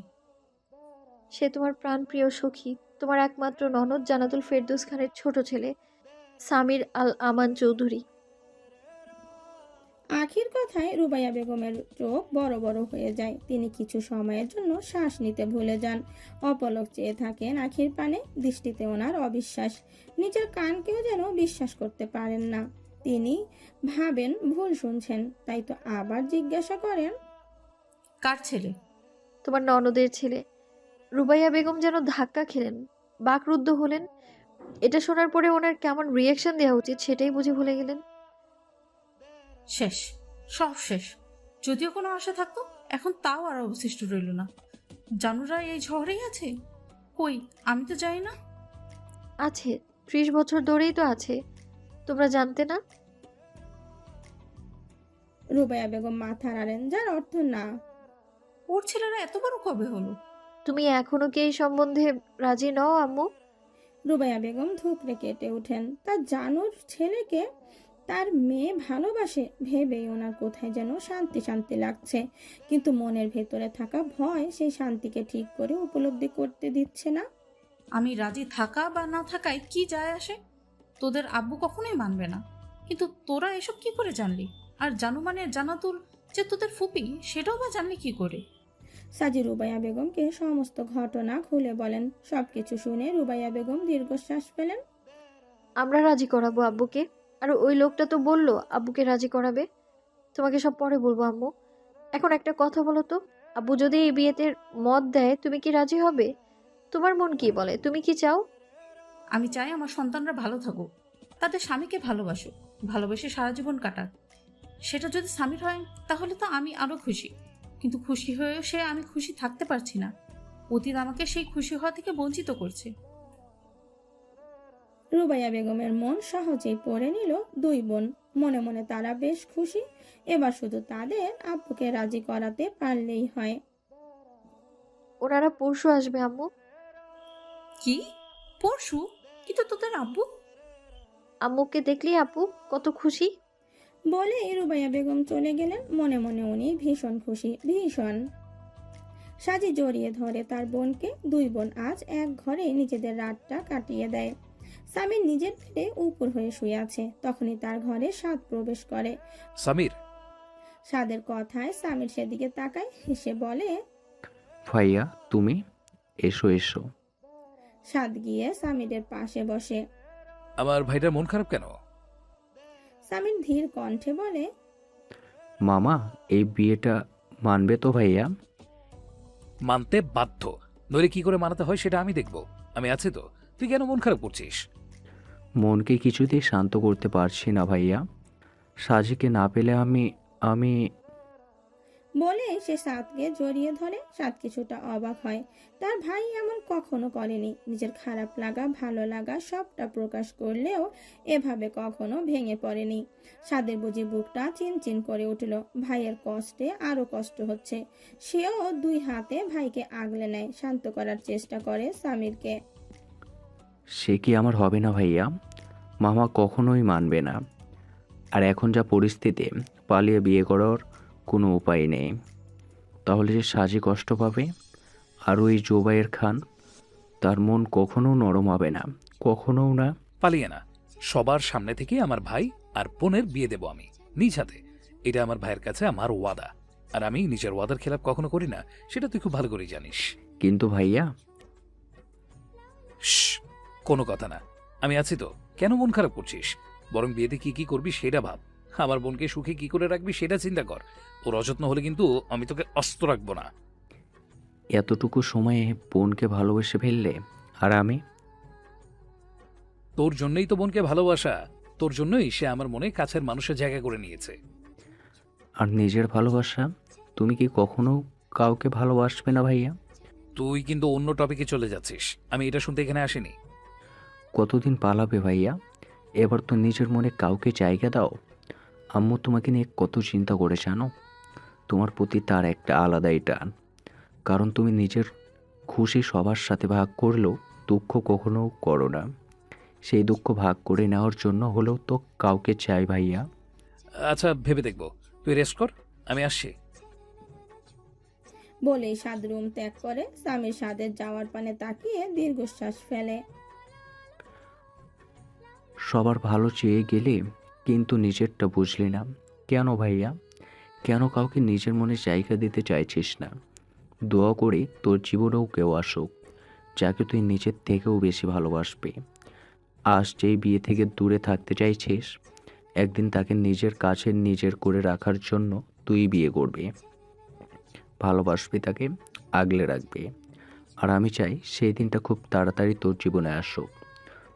সে তোমার প্রাণপ্রিয় সখী, তোমার একমাত্র ননদ জান্নাতুল ফেরদৌস খানের ছোট ছেলে সামির আল আমান চৌধুরী। আখির কথায় রুবাইয়া বেগমের চোখ বড় বড় হয়ে যায়। তিনি কিছু সময়ের জন্য শ্বাস নিতে ভুলে যান। অপলক চেয়ে থাকেন আখির পানে, দৃষ্টিতে ওনার অবিশ্বাস। নিজের কানকেও যেন বিশ্বাস করতে পারেন না। তিনি ভাবেন ভুল শুনছেন, তাই তো আবার জিজ্ঞাসা করেন, কার ছেলে? তোমার ননদের ছেলে। রুবাইয়া বেগম যেন ধাক্কা খেলেন, বাকরুদ্ধ হলেন। এটা শোনার পরে ওনার কেমন রিয়াকশন দেওয়া উচিত সেটাই বুঝে ভুলে গেলেন। শেষ, সব শেষ। যদিও কোনো আশা থাকতো, এখন তাও আর অবশিষ্ট রইল না। জানুরা এই ঝড়েই আছে? কই, আমি তো জানি না। আছে, 30 বছর ধরেই তো আছে, তোমরা জানতে না? রুবাইয়া বেগম মাথা নাড়েন, যার অর্থ না। ওর ছেলেরা এত বড় কবে হলো? তুমি এখনো কি এই সম্বন্ধে রাজি নও আম্মু? রুবাইয়া বেগম ধুকরে কেটে ওঠেন। তার জানুর ছেলেকে তার মেয়ে ভালোবাসে ভেবেই ওনার কোথায় যেন শান্তি শান্তি লাগছে, কিন্তু মনের ভেতরে থাকা ভয় সেই শান্তিকে ঠিক করে উপলব্ধি করতে দিচ্ছে না। আমি রাজি থাকা বা না থাকায় কি যায় আসে? তোদের আব্বু কখনোই মানবে না। কিন্তু তোরা এসব কি করে জানলি? আর জানু মানে জান্নাতুল যে তোদের ফুপি, সেটাও বা জানলি কি করে? সাজি রুবাইয়া বেগমকে সমস্ত ঘটনা খুলে বলেন। সবকিছু শুনে রুবাইয়া বেগম দীর্ঘশ্বাস ফেলেন। আমরা রাজি করাবো আব্বুকে। আর ওই লোকটা তো বললো আব্বুকে রাজি করাবে। তোমাকে সব পরে বলবো আম্মু। এখন একটা কথা বলো তো, আব্বু যদি এই বিয়েতে মত দেয় তুমি কি রাজি হবে? তোমার মন কি বলে, তুমি কি চাও? আমি চাই আমার সন্তানরা ভালো থাকুক, তাদের স্বামীকে ভালোবাসুক, ভালোবেসে সারা জীবন কাটাক। সেটা যদি স্বামীর হয় তাহলে তো আমি আরো খুশি। কিন্তু খুশি হয়েও আমি খুশি থাকতে পারছি না। অতীত আমাকে সেই খুশি হওয়া থেকে বঞ্চিত করছে। রুবাইয়া বেগমের মন সহজেই পড়ে নিল দুই বোন। মনে মনে তারা বেশ খুশি। এবার শুধু তাদের আব্বুকে রাজি করাতে পারলেই হয়। ওনারা পরশু আসবে আম্মু। কি? পরশু? কিন্তু তোদের আব্বু? আম্মুকে দেখলেই আপু কত খুশি। বলে রুবাইয়া বেগম চলে গেলেন। মনে মনে উনি ভীষণ খুশি, ভীষণ। সাজি জড়িয়ে ধরে তার বোনকে। দুই বোন আজ এক ঘরে নিজেদের রাতটা কাটিয়ে দেয়। সামির নিজের বেডে উপর হয়ে শুয়ে আছে। তখনই তার ঘরে সাদ প্রবেশ করে। সামির, সাদের কথায় সামির সেদিকে তাকায়, হেসে বলে, ভাইয়া তুমি এসো এসো। সাদ গিয়ে সামিরের পাশে বসে। আমার ভাইটার মন খারাপ কেন? সামির ধীর কণ্ঠে বলে, মামা এই বিয়েটা মানবে তো ভাইয়া? মানতে বাধ্য, নইলে কি করে মানাতে হয় সেটা আমি দেখব। আমি আছি তো, তুই কেন মন খারাপ করছিস? মনকে কিছুতেই শান্ত করতে পারছি না ভাইয়া। সাজিকে না পেলে আমি বলে সে সাদকে জড়িয়ে ধরে। সাদ কিছুটা অবাক হয়। তার ভাই এমন কখনো করেনি। নিজের খারাপ লাগা ভালো লাগা সবটা প্রকাশ করলেও এভাবে কখনো ভেঙে পড়েনি। সাদের বুঝি বুকটা চিনচিন করে উঠল। ভাইয়ের কষ্টে আরো কষ্ট হচ্ছে। সেও দুই হাতে ভাইকে আগলে নেয়, শান্ত করার চেষ্টা করে সামিরকে। সে কি আমার হবে না ভাইয়া? মামা কখনোই মানবে না। আর এখন যা পরিস্থিতি, পালিয়ে বিয়ে করার কোনো উপায় নেই। তাহলে যে সাজি কষ্ট পাবে, আর ওই জোবাইয়ের খান, তার মন কখনো নরম হবে না, কখনো না। পালিয়ে না, সবার সামনে থেকে আমার ভাই আর বোনের বিয়ে দেব আমি নিজ হাতে। এটা আমার ভাইয়ের কাছে আমার ওয়াদা, আর আমি নিজের ওয়াদার খেলাপ কখনো করি না, সেটা তুই খুব ভালো করেই জানিস। কিন্তু ভাইয়া শ্শ্, কোনো কথা না, আমি আছি তো। কেন মন খারাপ করছিস? বরং বিয়েতে কি কি করবি সেটা ভাব। আমার বোনকে সুখে কি করে রাখবি সেটা চিন্তা কর। ওর অযত্ন হলে কিন্তু আমি তোকে অস্ত রাখবো না। এতটুকু সময়ে বোনকে ভালোবেসে ফেললে, আর আমি? তোর জন্যই তো বোনকে ভালোবাসা, তোর জন্যই সে আমার মনে কাছের মানুষের জায়গা করে নিয়েছে। আর নিজের ভালোবাসা, তুমি কি কখনো কাউকে ভালোবাসবে না ভাইয়া? তুই কিন্তু অন্য টপিকে চলে যাচ্ছিস, আমি এটা শুনতে এখানে আসিনি। কতদিন পালাবে ভাইয়া? এবার তো নিজের মনে কাউকে জায়গা দাও। আম্মু তোমাকে নিয়ে কত চিন্তা করে জানো? তোমার প্রতি তার একটা আলাদাই টান। কারণ তুমি নিজের খুশি সবার সাথে ভাগ করলেও দুঃখ কখনো করো না। সেই দুঃখ ভাগ করে নেওয়ার জন্য হলেও তো কাউকে চাই ভাইয়া। আচ্ছা, ভেবে দেখবো। তুই রেস্ট কর, আমি আসছি। বলেই সাদ রুম ত্যাগ করে। সামির সাদের যাওয়ার পানে তাকিয়ে দীর্ঘশ্বাস ফেলে। সবার ভালো চেয়ে গেলে কিন্তু নিজেরটা বুঝলি না কেন ভাইয়া? কেন কাউকে নিজের মনে জায়গা দিতে চাইছিস না? দোয়া করি তোর জীবনেও কেউ আসুক যাকে তুই নিজের থেকেও বেশি ভালোবাসবি। আজ যেই বিয়ে থেকে দূরে থাকতে চাইছিস, একদিন তাকে নিজের কাছে নিজের করে রাখার জন্য তুই বিয়ে করবি, ভালোবাসবি, তাকে আগলে রাখবি। আর আমি চাই সেই দিনটা খুব তাড়াতাড়ি তোর জীবনে আসুক,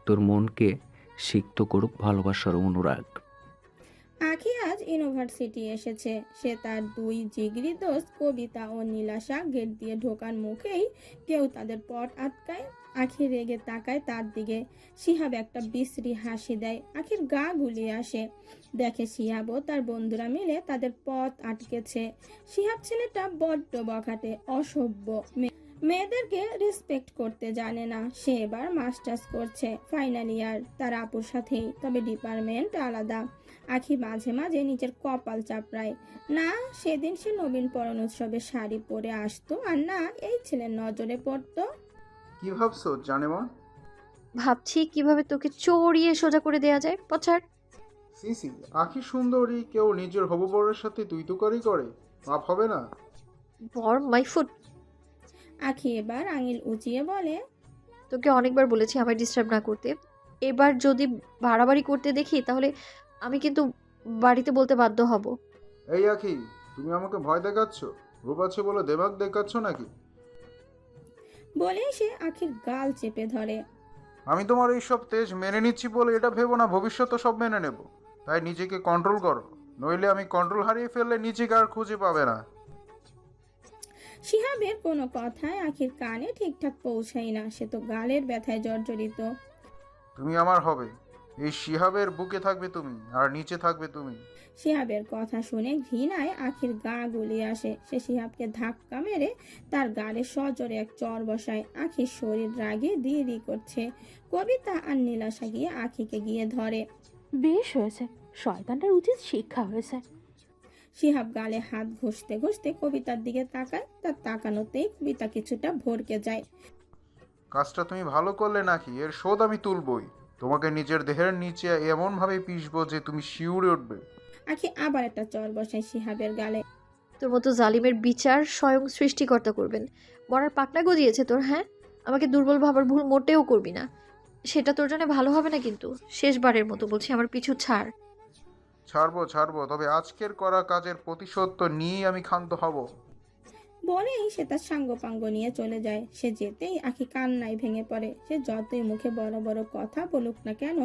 তোর মনকে সিক্ত করুক ভালোবাসার অনুরাগ। আখি আজ ইউনিভার্সিটি এসেছে। সে তার দুই জিগরি দোস্ত কবিতা ও নীলাশা গেট দিয়ে ঢোকার মুখেই কেউ তাদের পথ আটকায়। আখি রেগে তাকায় তার দিকে। শিহাব একটা বিশ্রী হাসি দেয়। আখির গা গুলিয়ে আসে। দেখে শিহাব ও তার বন্ধুরা মিলে তাদের পথ আটকেছে। শিহাব ছেলেটা বড্ড বখাটে, অসভ্য, মেয়েদেরকে রেসপেক্ট করতে জানে না। সে এবার মাস্টার্স করছে, ফাইনাল ইয়ার, তার আপুর সাথেই, তবে ডিপার্টমেন্ট আলাদা। আখি মাঝে মাঝে নিজের কপাল চাপড়ায়। না সেদিন সে নবীনবরণ উৎসবে শাড়ি পরে আসতো, আর না এই ছেলের নজরে পড়তো। কি ভাবছো জানেমন? ভাবছি কিভাবে তোকে চড়িয়ে সোজা করে দেয়া যায়। পছাড়। সিসি, আখি সুন্দরী কেউ নিজের হবু বরের সাথে তুই তুকারি করে? মাপ হবে না। বর মাই ফুট। আখি এবার আঙিল উঁচিয়ে বলে, তোকে অনেকবার বলেছি আমায় ডিস্টার্ব না করতে। এবার যদি বাড়াবাড়ি করতে দেখি তাহলে আমি কিন্তু বাড়িতে বলতে বাধ্য হব। এই আখি, তুমি আমাকে ভয় দেখাচ্ছ? রূপ আছে বলে দেমাগ দেখাচ্ছ নাকি? বলেই সে আখির গাল চেপে ধরে। আমি তোমার এইসব তেজ মেনে নিচ্ছি বলে এটা ভেবো না ভবিষ্যতে সব মেনে নেব। তাই নিজেকে কন্ট্রোল করো, নইলে আমি কন্ট্রোল হারিয়ে ফেললে নিজেকে আর খুঁজে পাবে না। শিহাবের কোনো কথায় আখির কানে ঠিকঠাক পৌঁছায় না। সে তো গালের ব্যথায় জর্জরিত। তুমি আমার হবে, এই শিহাবের বুকে থাকবে তুমি, আর নিচে থাকবে তুমি। শিহাবের কথা শুনে ঘৃণায় আখির গা গুলিয়ে আসে। সে শিহাবকে ধাক্কা মেরে তার গালে সজোরে এক চর বসায়। আখির শরীর রাগে রি করছে। কবিতা আর নীলাশা গিয়ে আখিকে গিয়ে ধরে। বেশ হয়েছে, শয়তানটার উচিত শিক্ষা হয়েছে। শিহাব গালে হাত ঘষতে ঘষতে কবিতার দিকে তাকায়। তার তাকানোতেই কবিতা কিছুটা ভরকে যায়। কাজটা তুমি ভালো করলে নাকি, এর শোধ আমি তুলবই। তোমাকে নিজের দেহের নিচে এমনভাবে পিষবো যে তুমি শিউরে উঠবে। আখি আবার একটা চর বসায় শিহাবের গালে। তোর মতো জালিমের বিচার স্বয়ং সৃষ্টিকর্তা করবেন। মরার পাকনা গজিয়েছে তোর। হ্যাঁ, আমাকে দুর্বল ভাবার ভুল মোটেও করবি না। সেটা তোর জন্য ভালো হবে না। কিন্তু শেষবারের মতো বলছি, আমার পিছু ছাড়। ছাড়বো, তবে আজকের করা কাজের প্রতিশোধ তো নিয়েই আমি ক্ষান্ত হব। বলেই সে তার সাঙ্গপাঙ্গ নিয়ে চলে যায়। সে যেতেই আখি কান্নায় ভেঙে পড়ে। সে যতই মুখে বড় বড় কথা বলুক না কেন,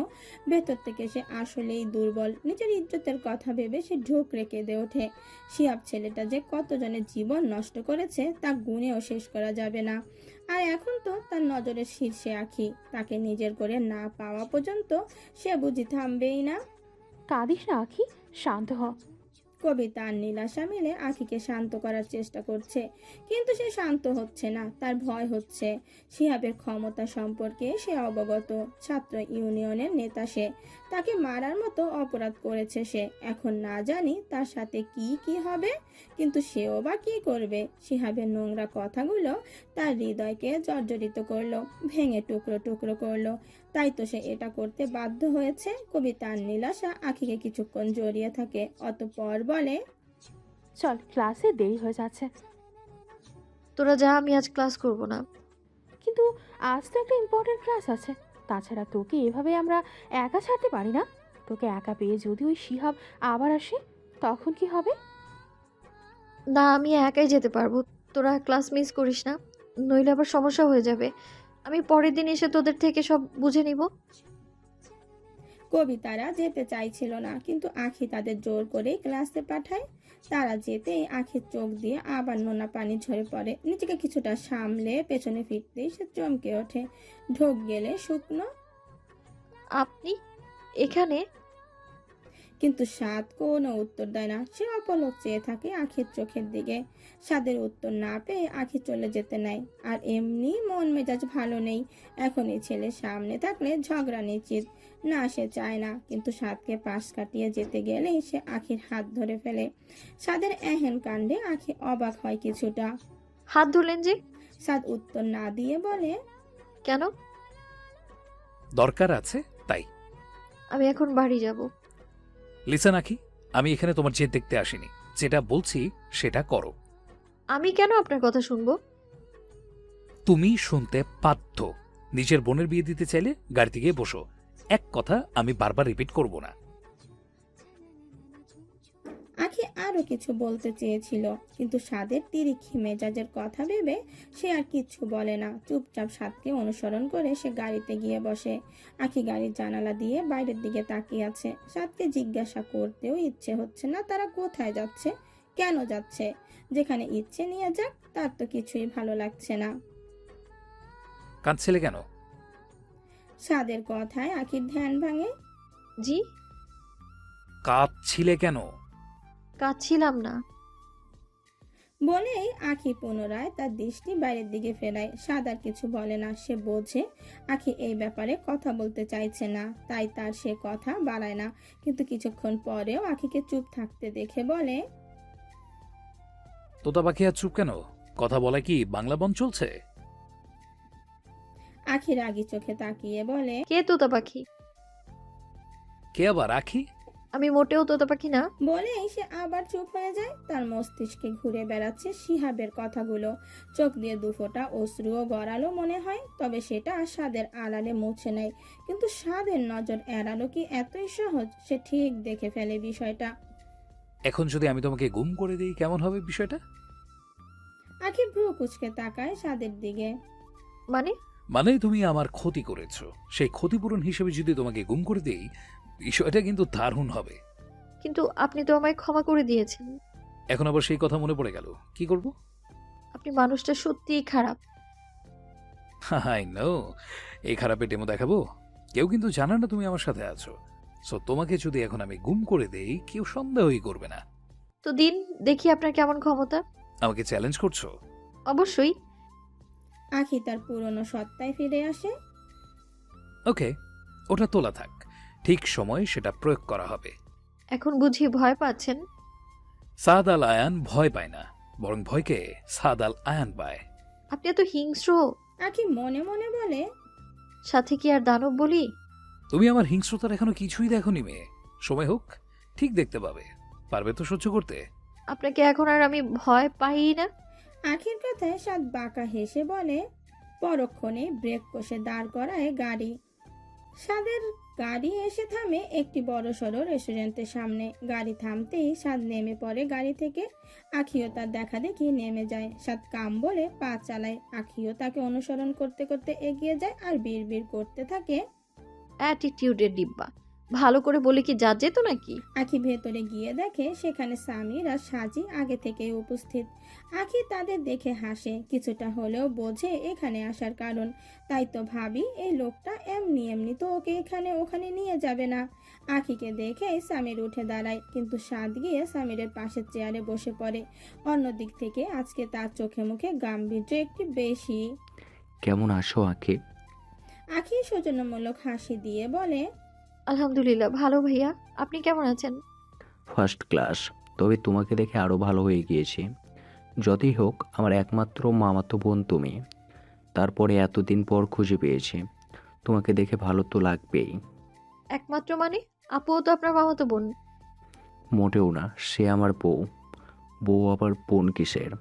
ভেতর থেকে সে আসলেই দুর্বল। নিজের ইজ্জতের কথা ভেবে সে ঢোকরে কেঁদে ওঠে। শিহাব ছেলেটা যে কতজনের জীবন নষ্ট করেছে তা গুণেও শেষ করা যাবে না। আর এখন তো তার নজরের শীর্ষে আখি। তাকে নিজের করে না পাওয়া পর্যন্ত সে বুঝি থামবেই না। কাঁদিস না আখি, শান্ত হ। কবিতা আর নীলাশা মিলে আখিকে শান্ত করার চেষ্টা করছে, কিন্তু সে শান্ত হচ্ছে না। তার ভয় হচ্ছে। শিহাবের ক্ষমতা সম্পর্কে সে অবগত। ছাত্র ইউনিয়নের নেতা সে। তাকে মারার মতো অপরাধ করেছে সে। এখন না জানি তার সাথে কি কি হবে, কিন্তু সেও বা কি করবে। শিহাবের নোংরা কথাগুলো তার হৃদয়কে জর্জরিত করলো, ভেঙে টুকরো টুকরো করলো। তাই তো সে এটা করতে বাধ্য হয়েছে। কবিতা আর নীলাশা আখিকে কিছুক্ষণ জড়িয়ে থাকে, অতঃপর বলে, চল, ক্লাসে দেরি হয়ে যাচ্ছে। তোরা যা, আমি আজ ক্লাস করব না। কিন্তু আজ তো একটা ইম্পর্টেন্ট ক্লাস আছে। তাছাড়া তোকে এভাবে আমরা একা ছাড়তে পারি না। তোকে একা পেয়ে যদি ওই শিহাব আবার আসে, তখন কি হবে? না, আমি একাই যেতে পারবো। তোরা ক্লাস মিস করিস না, নইলে আবার সমস্যা হয়ে যাবে। আমি পরের দিন এসে তোদের থেকে সব বুঝে নিব। কবিতারা যেতে চাইছিল না, কিন্তু আখি তাদের জোর করে ক্লাসে পাঠায়। তারা যেতেই আখির চোখ দিয়ে আবার নোনা পানি ঝরে পড়ে। নিজেকে কিছুটা সামলে পেছনে ফিরতেই সে চমকে ওঠে। ঢোক গেলে শুকনো। আপনি এখানে? কিন্তু সাদ কোনো উত্তর দেয় না। সে অপলক চেয়ে থাকে আখির চোখের দিকে। সাদের উত্তর না পেয়ে আখি চলে যেতে নেয়। আর এমনি মন মেজাজ ভালো নেই। এখন এই ছেলে সামনে থাকলে ঝগড়া নিশ্চিত। না, সে চায় না, কিন্তু সাদকে পাশ কাটিয়ে যেতে গেলেই সে আখির হাত ধরে ফেলে। সাদের এহেন কাণ্ডে আখি অবাক হয় কিছুটা। হাত ধরলেন যে? সাদ উত্তর না দিয়ে বলে, কেন? দরকার আছে তাই। আমি এখন বাড়ি যাব। লিসেন আখি, আমি এখানে তোমার জেদ দেখতে আসিনি। যেটা বলছি সেটা করো। আমি কেন আপনার কথা শুনবো? তুমি শুনতে বাধ্য। নিজের বোনের বিয়ে দিতে চাইলে গাড়িতে গিয়ে বসো। এক কথা আমি বারবার রিপিট করব না। আখি আরো কিছু বলতে চেয়েছিল, কিন্তু সাদের তিরিক্ষি মেজাজের কথা ভেবে সে আর কিচ্ছু বলে না। চুপচাপ সাদকে অনুসরণ করে সে গাড়িতে গিয়ে বসে। আখি গাড়ির জানালা দিয়ে বাইরের দিকে তাকিয়ে আছে। সাদকে জিজ্ঞাসা করতেও ইচ্ছে হচ্ছে না তারা কোথায় যাচ্ছে, কেন যাচ্ছে। যেখানে ইচ্ছে নিয়ে যাক, তার তো কিছুই ভালো লাগছে না। কাঁদছিলে কেন? সাদের কথায় আখির ধ্যান ভাঙে। জি? কাঁদছিলে কেন? কাঁদছিলাম না। বলেই আখি পুনরায় তার দৃষ্টি বাইরের দিকে ফেরায়। সাদ আর কিছু বলে না। সে বোঝে আখি এই ব্যাপারে কথা বলতে চাইছে না, তাই তার সে কথা বাড়ায় না। কিন্তু কিছুক্ষণ পরেও আখিকে চুপ থাকতে দেখে বলে, তোতা পাখি আর চুপ কেন? কথা বলা কি বাংলা বন চলছে? আখি রাগী চোখে তাকিয়ে বলে, কে তোতা পাখি? কে আবার? আখি? আমি মোটেও তোতা পাখি না। বলেই সে আবার চুপ হয়ে যায়। তার মস্তিষ্কে ঘুরে বেড়াচ্ছে শিহাবের কথাগুলো। চোখ দিয়ে দুফোঁটা অশ্রুও গড়ালো মনে হয়, তবে সেটা সাদের আড়ালে মুছে নেয়। কিন্তু সাদের নজর এড়ানো কি এতই সহজ? সে ঠিক দেখে ফেলে বিষয়টা। এখন যদি আমি তোমাকে গুম করে দিই কেমন হবে বিষয়টা? আখি ভ্রু কুচকে তাকায় সাদের দিকে। মানে তুমি আমার ক্ষতি করেছো, সেই ক্ষতিপূরণ হিসেবে যদি তোমাকে গুম করে দিই, বিষয়টা কিন্তু দারুণ হবে। কিন্তু আপনি তো আমায় ক্ষমা করে দিয়েছেন। এখন আবার সেই কথা মনে পড়ে গেল, কি করব? আপনি মানুষটা সত্যিই খারাপ। I know. এই খারাপের ডেমো দেখাবো? কেউ কিন্তু জানে না তুমি আমার সাথে আছো। সো তোমাকে যদি এখন আমি গুম করে দেই, কেউ সন্দেহই করবে না। তো দিন, দেখি আপনার কেমন ক্ষমতা। আমাকে চ্যালেঞ্জ করছো? অবশ্যই। আখি তার পুরনো সত্তায় ফিরে আসে। ওকে, ওটা তোলা থাক। ঠিক সময়ে সেটা প্রয়োগ করা হবে। এখন বুঝি ভয় পাচ্ছেন? সাদ আল আয়ান ভয় পায় না, বরং ভয়কে সাদ আল আয়ান পায়। আপনি এত হিংস্র। আখি মনে মনে বলে, সাথে কি আর দানব বলি? তুমি আমার হিংস্রতার এখনো কিছুই দেখোনি মেয়ে। সময় হোক, ঠিক দেখতে পাবে। পারবে তো সহ্য করতে? আপনাকে এখন আর আমি ভয় পাই না। আখির কথায় সাদ বাঁকা হেসে বলে। পরক্ষণে ব্রেক কষে দাঁড় করায় গাড়ি। সাদের গাড়ি এসে থামে একটি বড়সড় রেস্টুরেন্টের সামনে। গাড়ি থামতেই সাদ নেমে পড়ে গাড়ি থেকে। আখিও তার দেখা দেখি নেমে যায়। সাদ কাম বলে পা চালায়। আখিও তাকে অনুসরণ করতে করতে এগিয়ে যায় আর বিড়বিড় করতে থাকে, অ্যাটিটিউডের ডিব্বা। ভালো করে বলে কি যা যেত নাকি? আখি ভেতরে গিয়ে দেখে সেখানে সামির আর সাজি আগে থেকেই উপস্থিত। আখি তাদের দেখে হাসে, কিছুটা হলেও বোঝে এখানে আসার কারণ। তাই তো ভাবি এই লোকটা এমনি এমনি তো ওকে এখানে ওখানে নিয়ে যাবে না। আখিকে দেখে সামির উঠে দাঁড়ায়, কিন্তু সাদ গিয়ে সামিরের পাশের চেয়ারে বসে পড়ে। অন্যদিক থেকে আজকে তার চোখে মুখে গাম্ভীর্য একটু বেশি। কেমন আছো আখি? আখি সৌজন্যমূলক হাসি দিয়ে বলে, আলহামদুলিল্লাহ ভালো ভাইয়া, আপনি কেমন আছেন? First class. তবে তোমাকে দেখে আরও ভালো হয়ে গিয়েছি। যতই হোক আমার একমাত্র মামাতো বোন তুমি। তারপরে এতদিন পর খুঁজে পেয়েছি। তোমাকে দেখে ভালো তো লাগবেই। একমাত্র মানে? আপুও তো আপনার মামাতো বোন। মোটেও না, সে আমার বউ। বউ আবার বোন কিসের?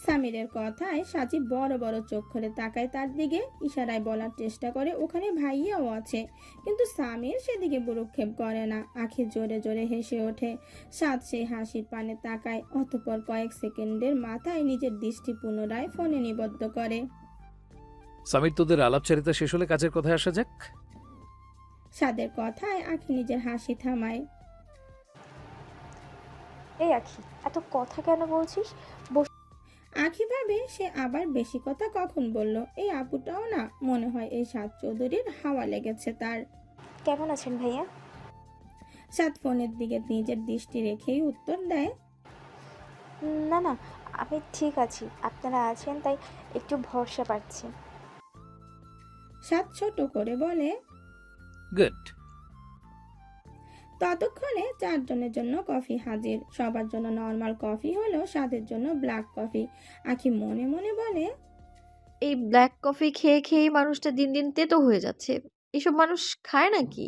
সামিরের কথায় সাজি বড় বড় চোখ করে তাকায় তার দিকে। ইশারায় বলার চেষ্টা করে ওখানে ভাইয়াও আছে, কিন্তু সামির সেদিকে ভ্রুক্ষেপ করে না। আখি জোরে জোরে হেসে ওঠে। সাদ সেই হাসির পানে তাকায়, অতঃপর কয়েক সেকেন্ডের মাথায় নিজের দৃষ্টি পুনরায় ফোনে নিবদ্ধ করে। সামির, তোদের আলাপচারিতা শেষ হলে কাজের কথায় আসা যাক। সাদের কথায় আখি নিজের হাসি থামায়। এই আখি, এত কথা কেন বলছিস? আখি ভাবে সে আবার বেশি কথা কখন বলল। এই আপুটাও না, মনে হয় এই সাদ চৌধুরীর হাওয়া লেগেছে তার। কেমন আছেন ভাইয়া? সাদ ফোনের দিকে নিজের দৃষ্টি রেখেই উত্তর দেয়, না না, আমি ঠিক আছি, আপনারা আছেন তাই একটু ভরসা পাচ্ছি। সাদ ছোট করে বলে, গুড। ততক্ষণে 4 জনের জন্য কফি হাজির। সবার জন্য নর্মাল কফি হলেও সাদের জন্য ব্ল্যাক কফি। আখি মনে মনে বলে, এই ব্ল্যাক কফি খেয়ে খেয়েই মানুষটা দিন দিন তেতো হয়ে যাচ্ছে। এসব মানুষ খায় নাকি?